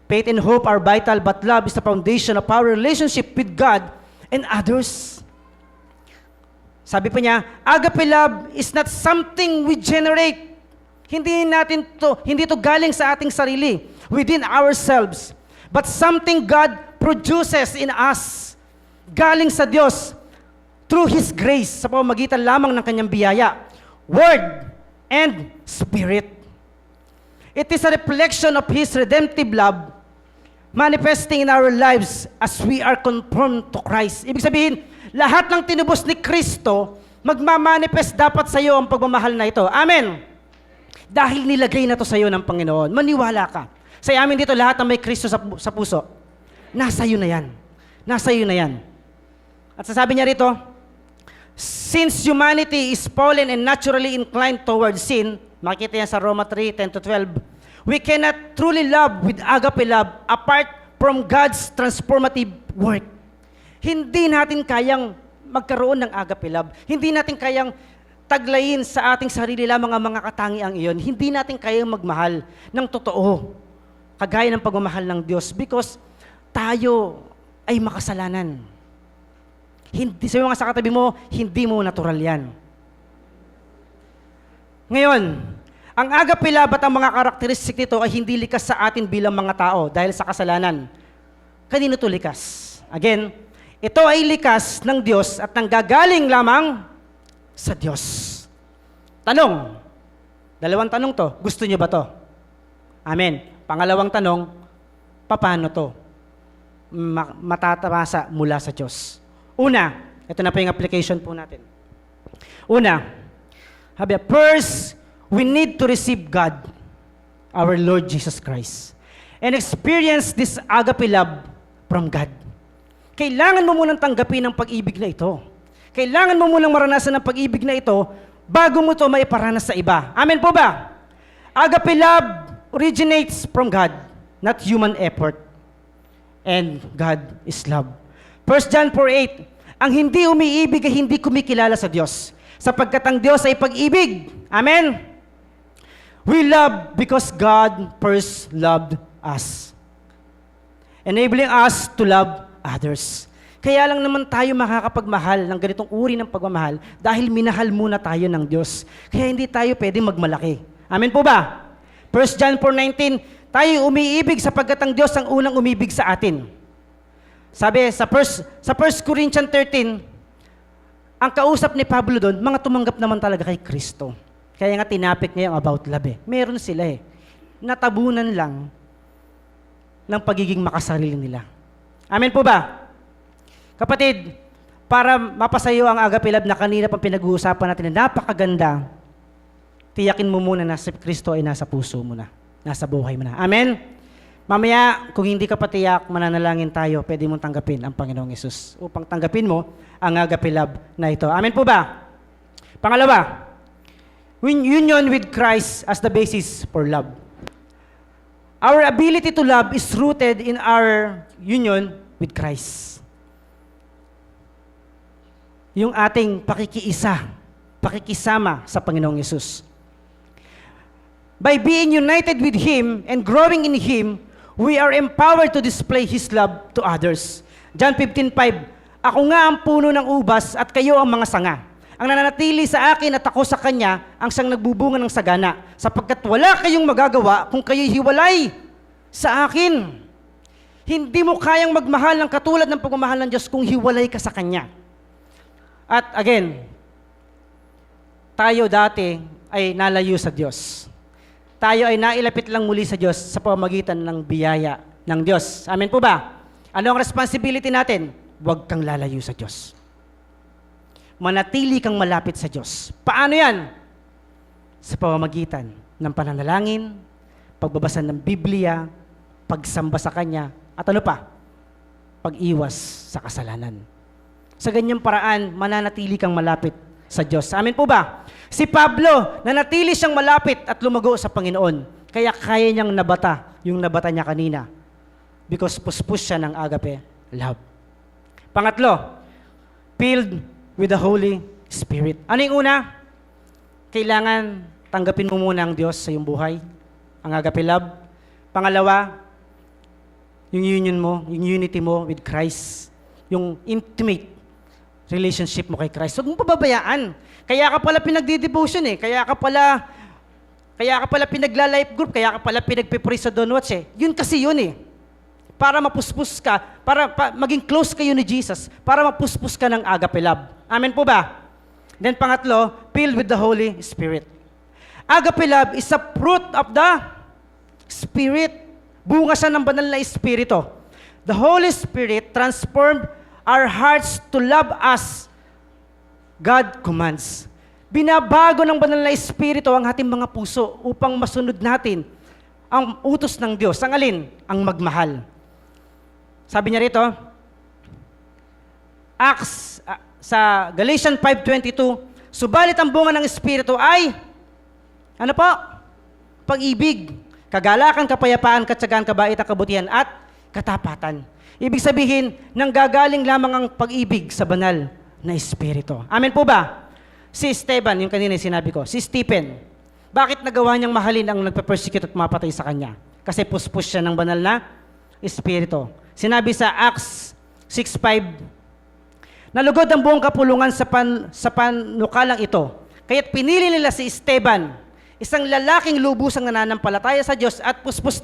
Faith and hope are vital, but love is the foundation of our relationship with God and others. Sabi pa niya, agape love is not something we generate. Hindi to galing sa ating sarili, within ourselves, but something God produces in us, galing sa Diyos, through His grace, sa pamamagitan lamang ng Kanyang biyaya, Word, and Spirit. It is a reflection of His redemptive love, manifesting in our lives as we are conformed to Christ. Ibig sabihin, lahat ng tinubos ni Kristo, magmamanifest dapat sa iyo ang pagmamahal na ito. Amen. Dahil nilagay na to sa iyo ng Panginoon. Maniwala ka. Sa amin dito, lahat ng may Kristo sa puso, nasa iyo na yan. Nasa iyo na yan. At sasabi niya rito, since humanity is fallen and naturally inclined towards sin, makikita yan sa Roma 3:10-12, we cannot truly love with agape love apart from God's transformative work. Hindi natin kayang magkaroon ng agape love. Hindi natin kayang taglayin sa ating sarili lamang ang mga katangiang iyon. Hindi natin kayang magmahal ng totoo, kagaya ng pagmamahal ng Diyos, because tayo ay makasalanan. Hindi, sabi mga sa katabi mo, hindi mo natural yan. Ngayon, ang agape love at ang mga karakteristik nito ay hindi likas sa atin bilang mga tao dahil sa kasalanan. Kanino to likas? Again, ito ay likas ng Diyos at nanggagaling lamang sa Diyos. Tanong. Dalawang tanong to. Gusto niyo ba to? Amen. Pangalawang tanong, paano to? Matatamasa mula sa Diyos. Una, ito na po yung application po natin. Una, first, we need to receive God, our Lord Jesus Christ, and experience this agape love from God. Kailangan mo munang tanggapin ang pag-ibig na ito. Kailangan mo munang maranasan ang pag-ibig na ito bago mo ito maiparanas sa iba. Amen po ba? Agape love originates from God, not human effort. And God is love. 1 John 4:8, ang hindi umiibig ay hindi kumikilala sa Diyos, sapagkat ang Diyos ay pag-ibig. Amen? We love because God first loved us, enabling us to love others. Kaya lang naman tayo makakapagmahal ng ganitong uri ng pagmamahal dahil minahal muna tayo ng Diyos. Kaya hindi tayo pwedeng magmalaki. Amen po ba? 1 John 4:19, tayo umiibig sapagkat ang Diyos ang unang umibig sa atin. Sabi sa 1 Corinthians 13, ang kausap ni Pablo doon, mga tumanggap naman talaga kay Kristo. Kaya nga tinapik niya yung about love eh. Meron sila eh. Natabunan lang ng pagiging makasarili nila. Amen po ba? Kapatid, para mapasayo ang agape love na kanina pang pinag-uusapan natin na napakaganda, tiyakin mo muna na si Kristo ay nasa puso mo na, nasa buhay mo na. Amen? Mamaya, kung hindi ka patiyak, mananalangin tayo, pwede mong tanggapin ang Panginoong Yesus upang tanggapin mo ang agape love na ito. Amen po ba? Pangalawa, union with Christ as the basis for love. Our ability to love is rooted in our union with Christ. Yung ating pakikisama sa Panginoong Yesus. By being united with Him and growing in Him, we are empowered to display His love to others. John 15:5, ako nga ang puno ng ubas at kayo ang mga sanga. Ang nananatili sa akin at ako sa Kanya, ang siyang nagbubunga ng sagana, sapagkat wala kayong magagawa kung kayo'y hiwalay sa akin. Hindi mo kayang magmahal ng katulad ng pagmamahal ng Diyos kung hiwalay ka sa Kanya. At again, tayo dati ay nalayo sa Diyos. Tayo ay nailapit lang muli sa Diyos sa pamamagitan ng biyaya ng Diyos. Amen po ba? Ano ang responsibility natin? Huwag kang lalayo sa Diyos. Manatili kang malapit sa Diyos. Paano yan? Sa pamamagitan ng pananalangin, pagbabasa ng Biblia, pagsamba sa Kanya, at ano pa? Pag-iwas sa kasalanan. Sa ganyang paraan, mananatili kang malapit sa Diyos. Amen po ba? Si Pablo, nanatili siyang malapit at lumago sa Panginoon. Kaya kaya niyang nabata yung nabata niya kanina. Because puspos siya ng agape love. Pangatlo, filled with the Holy Spirit. Ano yung una? Kailangan tanggapin mo muna ang Diyos sa iyong buhay. Ang agape love. Pangalawa, yung union mo, yung unity mo with Christ. Yung intimate relationship mo kay Christ. Huwag mo pababayaan. Kaya ka pala pinagdi-devotion eh. Kaya ka pala pinagla-life group. Kaya ka pala pinagpipray sa Don Watch eh. Yun kasi yun eh. Para mapuspos ka, para maging close kayo ni Jesus, para mapuspos ka ng agape love. Amen po ba? Then pangatlo, filled with the Holy Spirit. Agape love is a fruit of the Spirit. Bunga siya ng banal na Espiritu. The Holy Spirit transformed our hearts to love as God commands. Binabago ng banal na Espiritu ang ating mga puso upang masunod natin ang utos ng Diyos. Ang alin? Ang magmahal. Sabi niya rito, sa Galatians 5:22, subalit ang bunga ng Espiritu ay, ano po? Pag-ibig, kagalakan, kapayapaan, katsagaan, kabaitan, kabutihan, at katapatan. Ibig sabihin, nanggagaling lamang ang pag-ibig sa banal na Espiritu. Amen po ba? Si Esteban, yung kanina sinabi ko, si Stephen, bakit nagawa niyang mahalin ang nagpe-persecute at mapatay sa kanya? Kasi puspos siya ng banal na Espiritu. Sinabi sa Acts 6:5, nalugod ang buong kapulungan sa panukalang ito. Kaya't pinili nila si Esteban, isang lalaking lubusang nananampalataya sa Diyos at puspos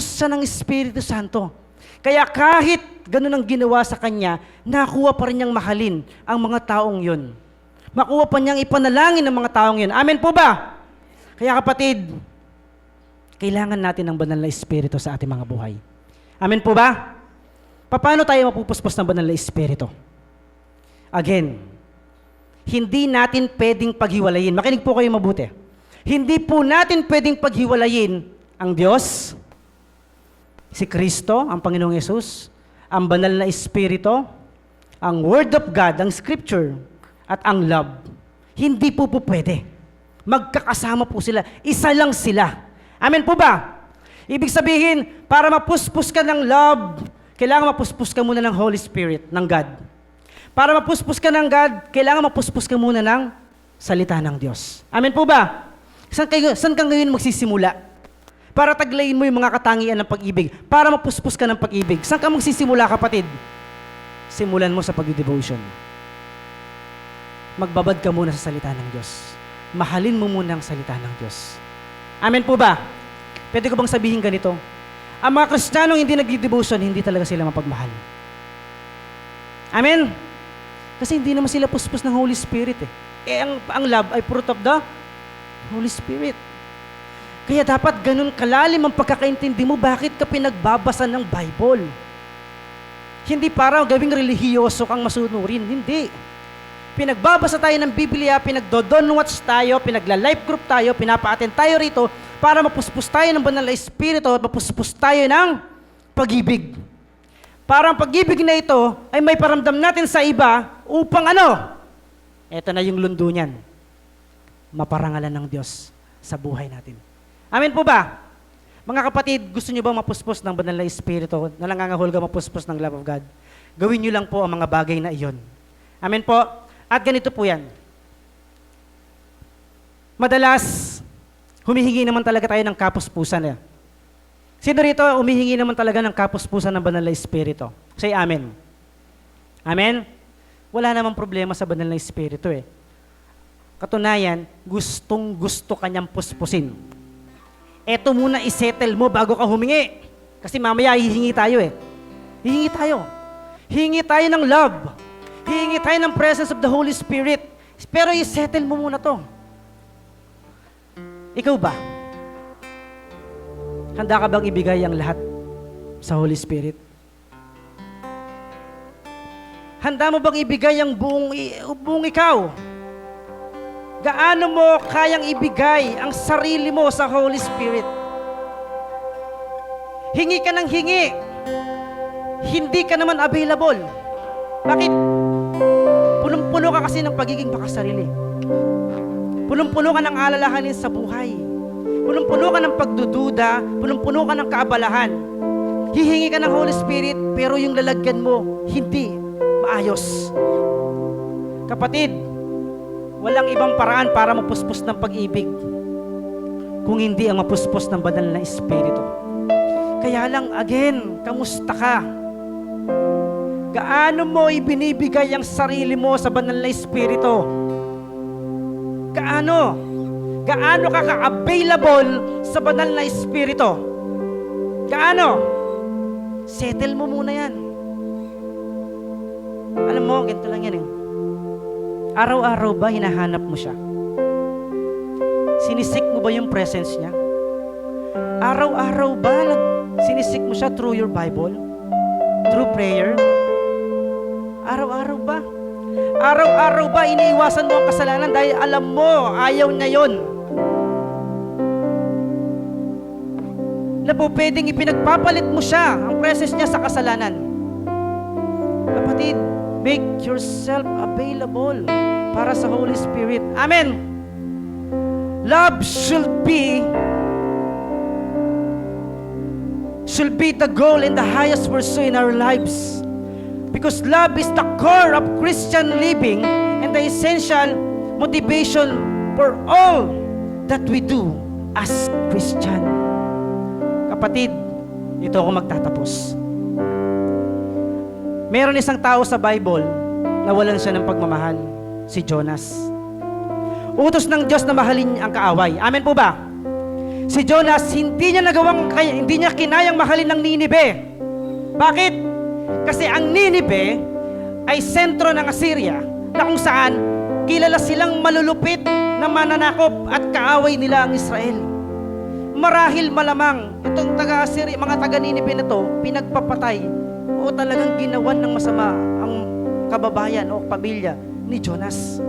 siya ng Espiritu Santo. Kaya kahit ganun ang ginawa sa kanya, nakuha pa rin niyang mahalin ang mga taong yun. Makuha pa niyang ipanalangin ang mga taong yun. Amen po ba? Kaya kapatid, kailangan natin ng banal na Espiritu sa ating mga buhay. Amen po ba? Paano tayo mapupuspos ng banal na Espiritu? Again, hindi natin pwedeng paghiwalayin. Makinig po kayo mabuti. Hindi po natin pwedeng paghiwalayin ang Diyos, si Kristo, ang Panginoong Yesus, ang banal na Espiritu, ang Word of God, ang Scripture, at ang love. Hindi po pwede. Magkakasama po sila. Isa lang sila. Amen po ba? Ibig sabihin, para mapuspos ka ng love, kailangan mapuspos ka muna ng Holy Spirit, ng God. Para mapuspos ka ng God, kailangan mapuspos ka muna ng salita ng Diyos. Amen po ba? Saan ka ngayon magsisimula? Para taglayin mo yung mga katangian ng pag-ibig. Para mapuspos ka ng pag-ibig. Saan ka magsisimula, kapatid? Simulan mo sa pag-devotion. Magbabad ka muna sa salita ng Diyos. Mahalin mo muna ang salita ng Diyos. Amen po ba? Pwede ko bang sabihin ganito? Ang mga Kristiyanong hindi nag-devotion, hindi talaga sila mapagmahal. Amen? Kasi hindi naman sila puspos ng Holy Spirit ang love ay fruit of the Holy Spirit. Kaya dapat ganun kalalim ang pagkakaintindi mo bakit ka pinagbabasa ng Bible. Hindi para gawing relihiyoso kang masunurin. Hindi. Pinagbabasa tayo ng Biblia, pinagdodon watch tayo, pinagla-life group tayo, pinapa-attend tayo rito para mapuspos tayo ng banal na Espiritu at mapuspos tayo ng pag-ibig. Para ang pag-ibig na ito ay may paramdam natin sa iba upang ano? Ito na yung lundo niyan. Maparangalan ng Diyos sa buhay natin. Amen po ba? Mga kapatid, gusto niyo bang mapuspos ng banal na Espiritu na nangangahulugang mapuspos ng love of God? Gawin niyo lang po ang mga bagay na iyon. Amen po? At ganito po yan. Madalas, humihingi naman talaga tayo ng kapuspusan. Sino rito, humihingi naman talaga ng kapuspusan ng banal na Espiritu? Say amen. Amen? Wala namang problema sa banal na Espiritu Katunayan, gustong-gusto kanyang puspusin. Eto muna isettle mo bago ka humingi. Kasi mamaya hihingi tayo Hihingi tayo. Hihingi tayo ng love. Hihingi tayo ng presence of the Holy Spirit. Pero isettle mo muna to. Ikaw ba? Handa ka bang ibigay ang lahat sa Holy Spirit? Handa mo bang ibigay ang buong ikaw? Gaano mo kayang ibigay ang sarili mo sa Holy Spirit? Hingi ka ng hingi. Hindi ka naman available. Bakit? Punong-puno ka kasi ng pagiging makasarili. Punong-puno ka ng alalahanin sa buhay. Punong-puno ka ng pagdududa. Punong-puno ka ng kaabalahan. Hihingi ka ng Holy Spirit, pero yung lalagyan mo, hindi maayos. Kapatid, walang ibang paraan para mapuspos ng pag-ibig kung hindi ang mapuspos ng banal na Espiritu. Kaya lang, again, kamusta ka? Gaano mo ibinibigay ang sarili mo sa banal na Espiritu? Gaano? Gaano ka ka-available sa banal na Espiritu? Gaano? Settle mo muna yan. Alam mo, ganito lang yan Araw-araw ba hinahanap mo siya? Sinisik mo ba yung presence niya? Araw-araw ba sinisik mo siya through your Bible? Through prayer? Araw-araw ba? Araw-araw ba iniiwasan mo ang kasalanan dahil alam mo, ayaw niya yon? Na po pwedeng ipinagpapalit mo siya, ang presence niya sa kasalanan. Kapatid, make yourself available para sa Holy Spirit. Amen. Love should should be the goal and the highest pursuit in our lives. Because love is the core of Christian living and the essential motivation for all that we do as Christian. Kapatid, dito ako magtatapos. Meron isang tao sa Bible na walan siya ng pagmamahal, si Jonas. Utos ng Diyos na mahalin ang kaaway. Amen po ba? Si Jonas, hindi niya kinayang mahalin ng Ninive. Bakit? Kasi ang Ninive ay sentro ng Assyria na kung saan kilala silang malulupit na mananakop at kaaway nila ang Israel. Marahil malamang itong taga-Assyria, mga taga-Ninive na to, pinagpapatay o talagang ginawan ng masama ang kababayan o pamilya ni Jonas.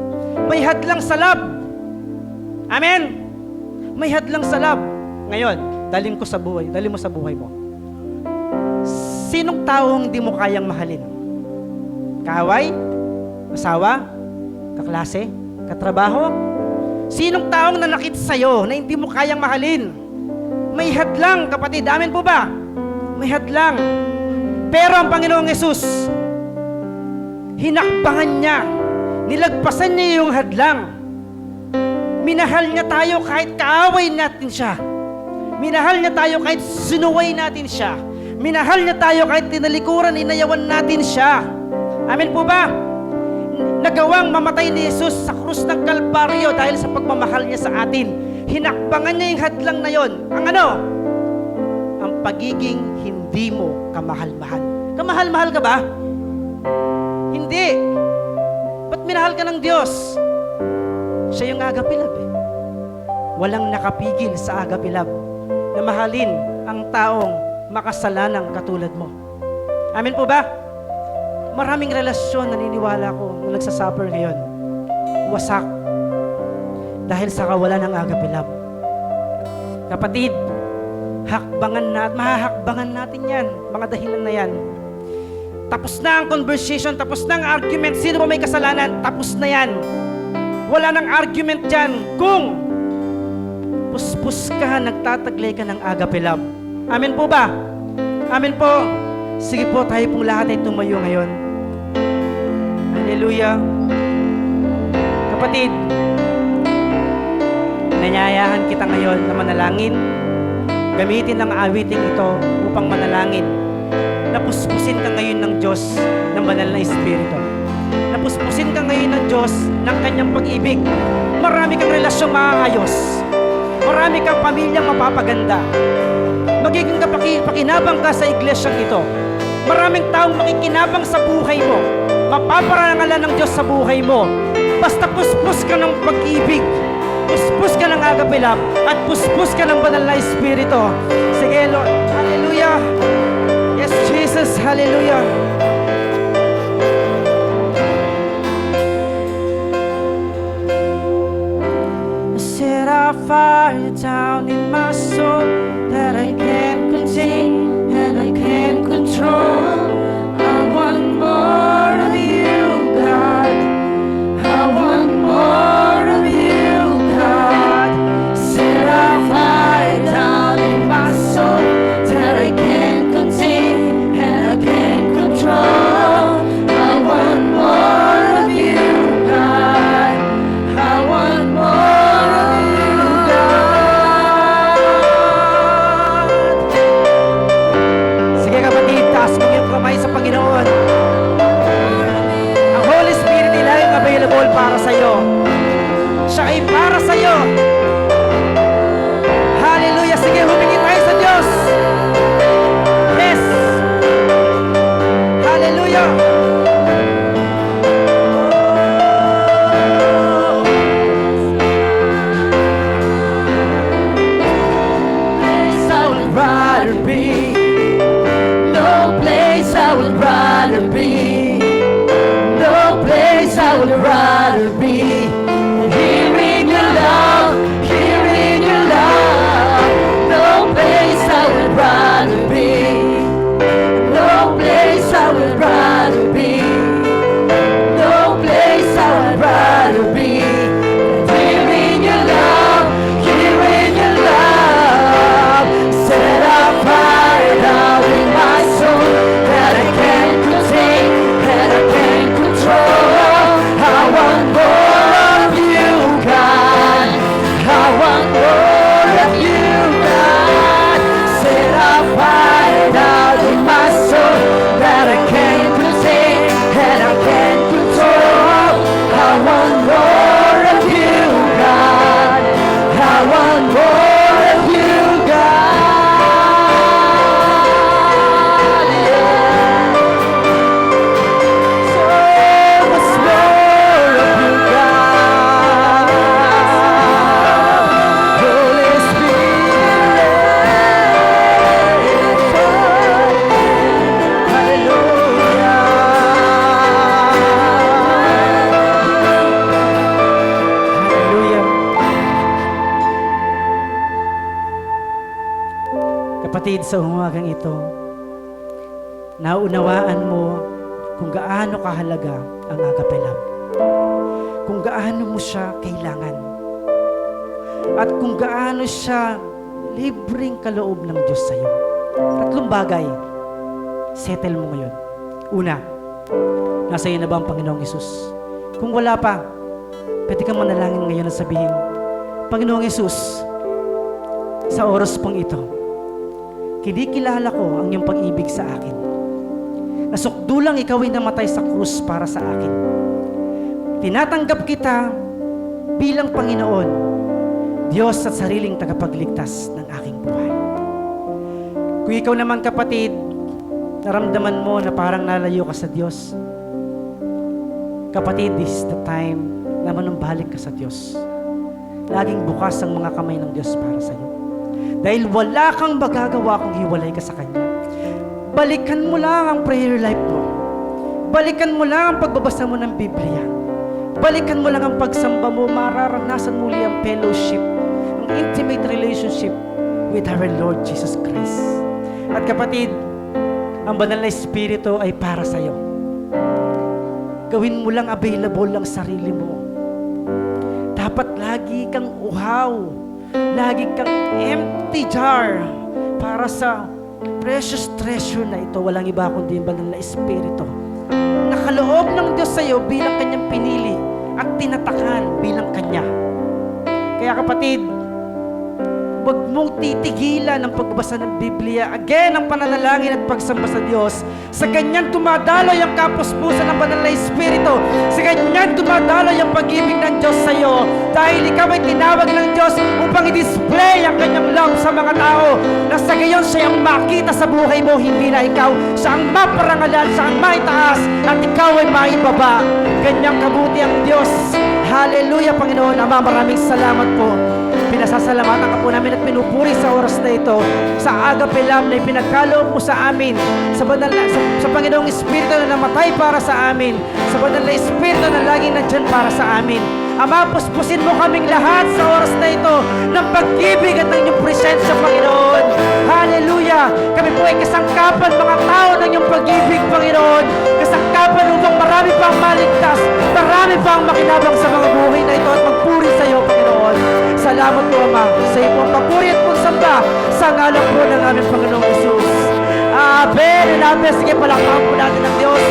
May hadlang sa love. Amen? May hadlang sa love. Ngayon, dalhin mo sa buhay mo. Sinong taong hindi mo kayang mahalin? Kaaway? Asawa? Kaklase? Katrabaho? Sinong taong nanakit sa'yo na hindi mo kayang mahalin? May hadlang, kapatid. Amen po ba? May hadlang. Pero ang Panginoong Yesus, hinakbangan niya, nilagpasan niya yung hadlang. Minahal niya tayo kahit kaaway natin siya. Minahal niya tayo kahit sinuway natin siya. Minahal niya tayo kahit tinalikuran, inayawan natin siya. Amen po ba? Nagawang mamatay ni Jesus sa krus ng Kalbaryo dahil sa pagmamahal niya sa atin. Hinakbangan niya yung hadlang na yon. Ang ano? Ang pagiging hindi mo kamahal-mahal. Kamahal-mahal ka ba? Hindi. Ba't minahal ka ng Diyos? Siya yung agape love eh. Walang nakapigil sa agape love na mahalin ang taong makasalanang katulad mo. Amen po ba? Maraming relasyon, naniniwala ko, nung nagsasuffer ngayon, wasak dahil sa kawalan ng agape love. Kapatid, mahahakbangan natin yan, mga dahilan na yan. Tapos na ang conversation, tapos na ang argument. Sino ba may kasalanan? Tapos na yan. Wala nang argument dyan. Kung puspus ka, nagtataglay ka ng agape love. Amen po ba? Amen po. Sige po, tayo pong lahat ay tumayo ngayon. Hallelujah. Kapatid, nanyayahan kita ngayon na manalangin. Gamitin ang awiting ito upang manalangin. Napuspusin ka ngayon ng Diyos ng banal na Espiritu. Napuspusin ka ngayon ng Diyos ng kanyang pag-ibig. Marami kang relasyong maayos. Marami kang pamilyang mapapaganda. Magiging pakinabang ka sa iglesyang ito. Maraming taong makikinabang sa buhay mo. Mapaparangalan ng Diyos sa buhay mo. Basta puspus ka ng pag-ibig. Puspus ka ng agape love. At puspus ka ng banal na Espiritu. Sige, Lord. Hallelujah. Yes, Jesus. Hallelujah. Set a fire down in my soul that I can't contain and I can't control. I want more of you, God. I want more of you, God. Set a fire down in my soul that I can't contain and I can't control. I want more of you, God. I want more of you, God. Sige kapatid, taas mo yung kamay sa Panginoon. Ang Holy Spirit nila ay available para sa iyo. Siya ay para sa iyo. Hallelujah. Sige, humingi tayo sa Diyos. Yes. Hallelujah. Place I would rather be. No place I would rather be. No place I would rather be. Here in your love, here in your love. No place I would rather be. No place I would rather be. No place I would rather be. Here in your love, here in your love. Set a fire down. sa umagang ito, naunawaan mo kung gaano kahalaga ang agape love. Kung gaano mo siya kailangan. At kung gaano siya libreng kaloob ng Diyos sa'yo. 3 bagay, settle mo ngayon. Una, nasa iyo na ba ang Panginoong Hesus? Kung wala pa, pwede kang manalangin ngayon at sabihin, Panginoong Hesus, sa oras pong ito, kinikilala ko ang iyong pag-ibig sa akin. Nasukdulang ikaw ay namatay sa krus para sa akin. Tinatanggap kita bilang Panginoon, Diyos at sariling tagapagligtas ng aking buhay. Kung ikaw naman kapatid, naramdaman mo na parang nalayo ka sa Diyos, kapatid, this is the time na manumbalik ka sa Diyos. Laging bukas ang mga kamay ng Diyos para sa iyo. Dahil wala kang magagawa kung hiwalay ka sa Kanya. Balikan mo lang ang prayer life mo. Balikan mo lang ang pagbabasa mo ng Biblia. Balikan mo lang ang pagsamba mo, mararanasan muli ang fellowship, ang intimate relationship with our Lord Jesus Christ. At kapatid, ang banal na Espiritu ay para sa iyo. Gawin mo lang available ang sarili mo. Dapat lagi kang uhaw, lagi kang empty jar para sa precious treasure na ito. Walang iba kundi yung banal na Espiritu. Nakaloob ng Diyos sa iyo bilang Kanyang pinili at tinatakan bilang Kanya. Kaya kapatid, huwag mong titigilan ang pagbasa ng Biblia. Again, ang pananalangin at pagsamba sa Diyos. Sa Kanyang dumadaloy ang kapuspusan ng banal na Espiritu. Sa Kanyang dumadaloy ang pag-ibig ng Diyos sa iyo. Dahil ikaw ay tinawag ng Diyos upang i-display ang Kanyang love sa mga tao. Na sa gayon siya ang makita sa buhay mo, hindi na ikaw. Siya ang maparangalan, siya ang maitaas, at ikaw ay maibaba. Ganyang kabuti ang Diyos. Hallelujah, Panginoon Ama, maraming salamat po. Pinasasalamatan ka po namin at pinupuri sa oras na ito, sa agape love na ipinagkaloob mo sa amin, sa Panginoong Espiritu na namatay para sa amin, sa banal na Espiritu na laging nandyan para sa amin. Ama, puspusin mo kaming lahat sa oras na ito ng pag-ibig at ng iyong presensya, Panginoon. Hallelujah! Kami po ay kasangkapan, mga tao ng iyong pag-ibig, Panginoon. Kasangkapan upang marami pang maligtas, marami pang makinabang sa mga buhay na ito at magpuri sa iyo, Panginoon. Salamat po, Ama, sa iyo po ang papuri at pagsamba sa ngalan po ng aming Panginoong Jesus. Amen and amen. Sige, palakpakan po natin ng Diyos.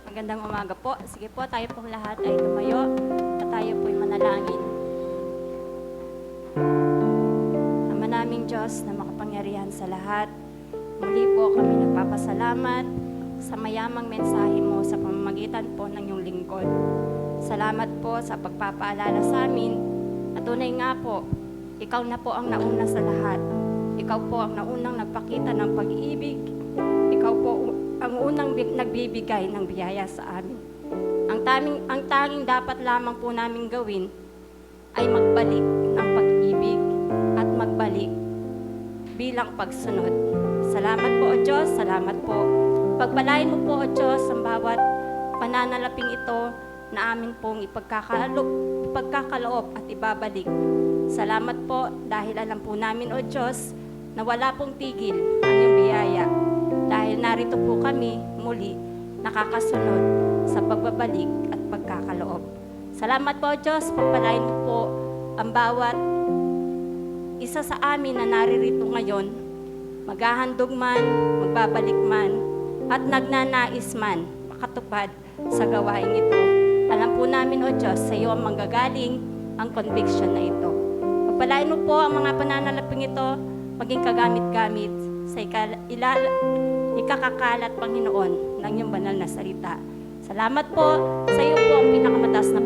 Magandang umaga po. Sige po, tayo pong lahat ay tumayo at tayo po'y manalangin. Ama naming Diyos na makapangyarihan sa lahat, muli po kami nagpapasalamat sa mayamang mensahe mo sa pamamagitan po ng iyong lingkod. Salamat po sa pagpapaalala sa amin at tunay nga po, ikaw na po ang nauna sa lahat. Ikaw po ang naunang nagpakita ng pag-ibig. Ikaw po ang unang nagbibigay ng biyaya sa amin. Ang tanging dapat lamang po namin gawin ay magbalik ng pag-ibig at magbalik bilang pagsunod. Salamat po, O Diyos. Salamat po. Pagpalain mo po, O Diyos, ang bawat pananalaping ito na amin pong ipagkakaloob at ibabalik. Salamat po dahil alam po namin, O Diyos, na wala pong tigil ang iyong biyaya. Dahil narito po kami muli nakakasunod sa pagbabalik at pagkakaloob. Salamat po, Diyos. Pagpalain mo po ang bawat isa sa amin na naririto ngayon, maghahandog man, magbabalik man, at nagnanais man makatupad sa gawain ito. Alam po namin, O Diyos, sa iyo ang manggagaling ang conviction na ito. Pagpalain mo po ang mga pananalaping ito, maging kagamit-gamit sa ikakakalat, Panginoon, ng iyong banal na salita. Salamat po sa iyo po ang pinakamataas na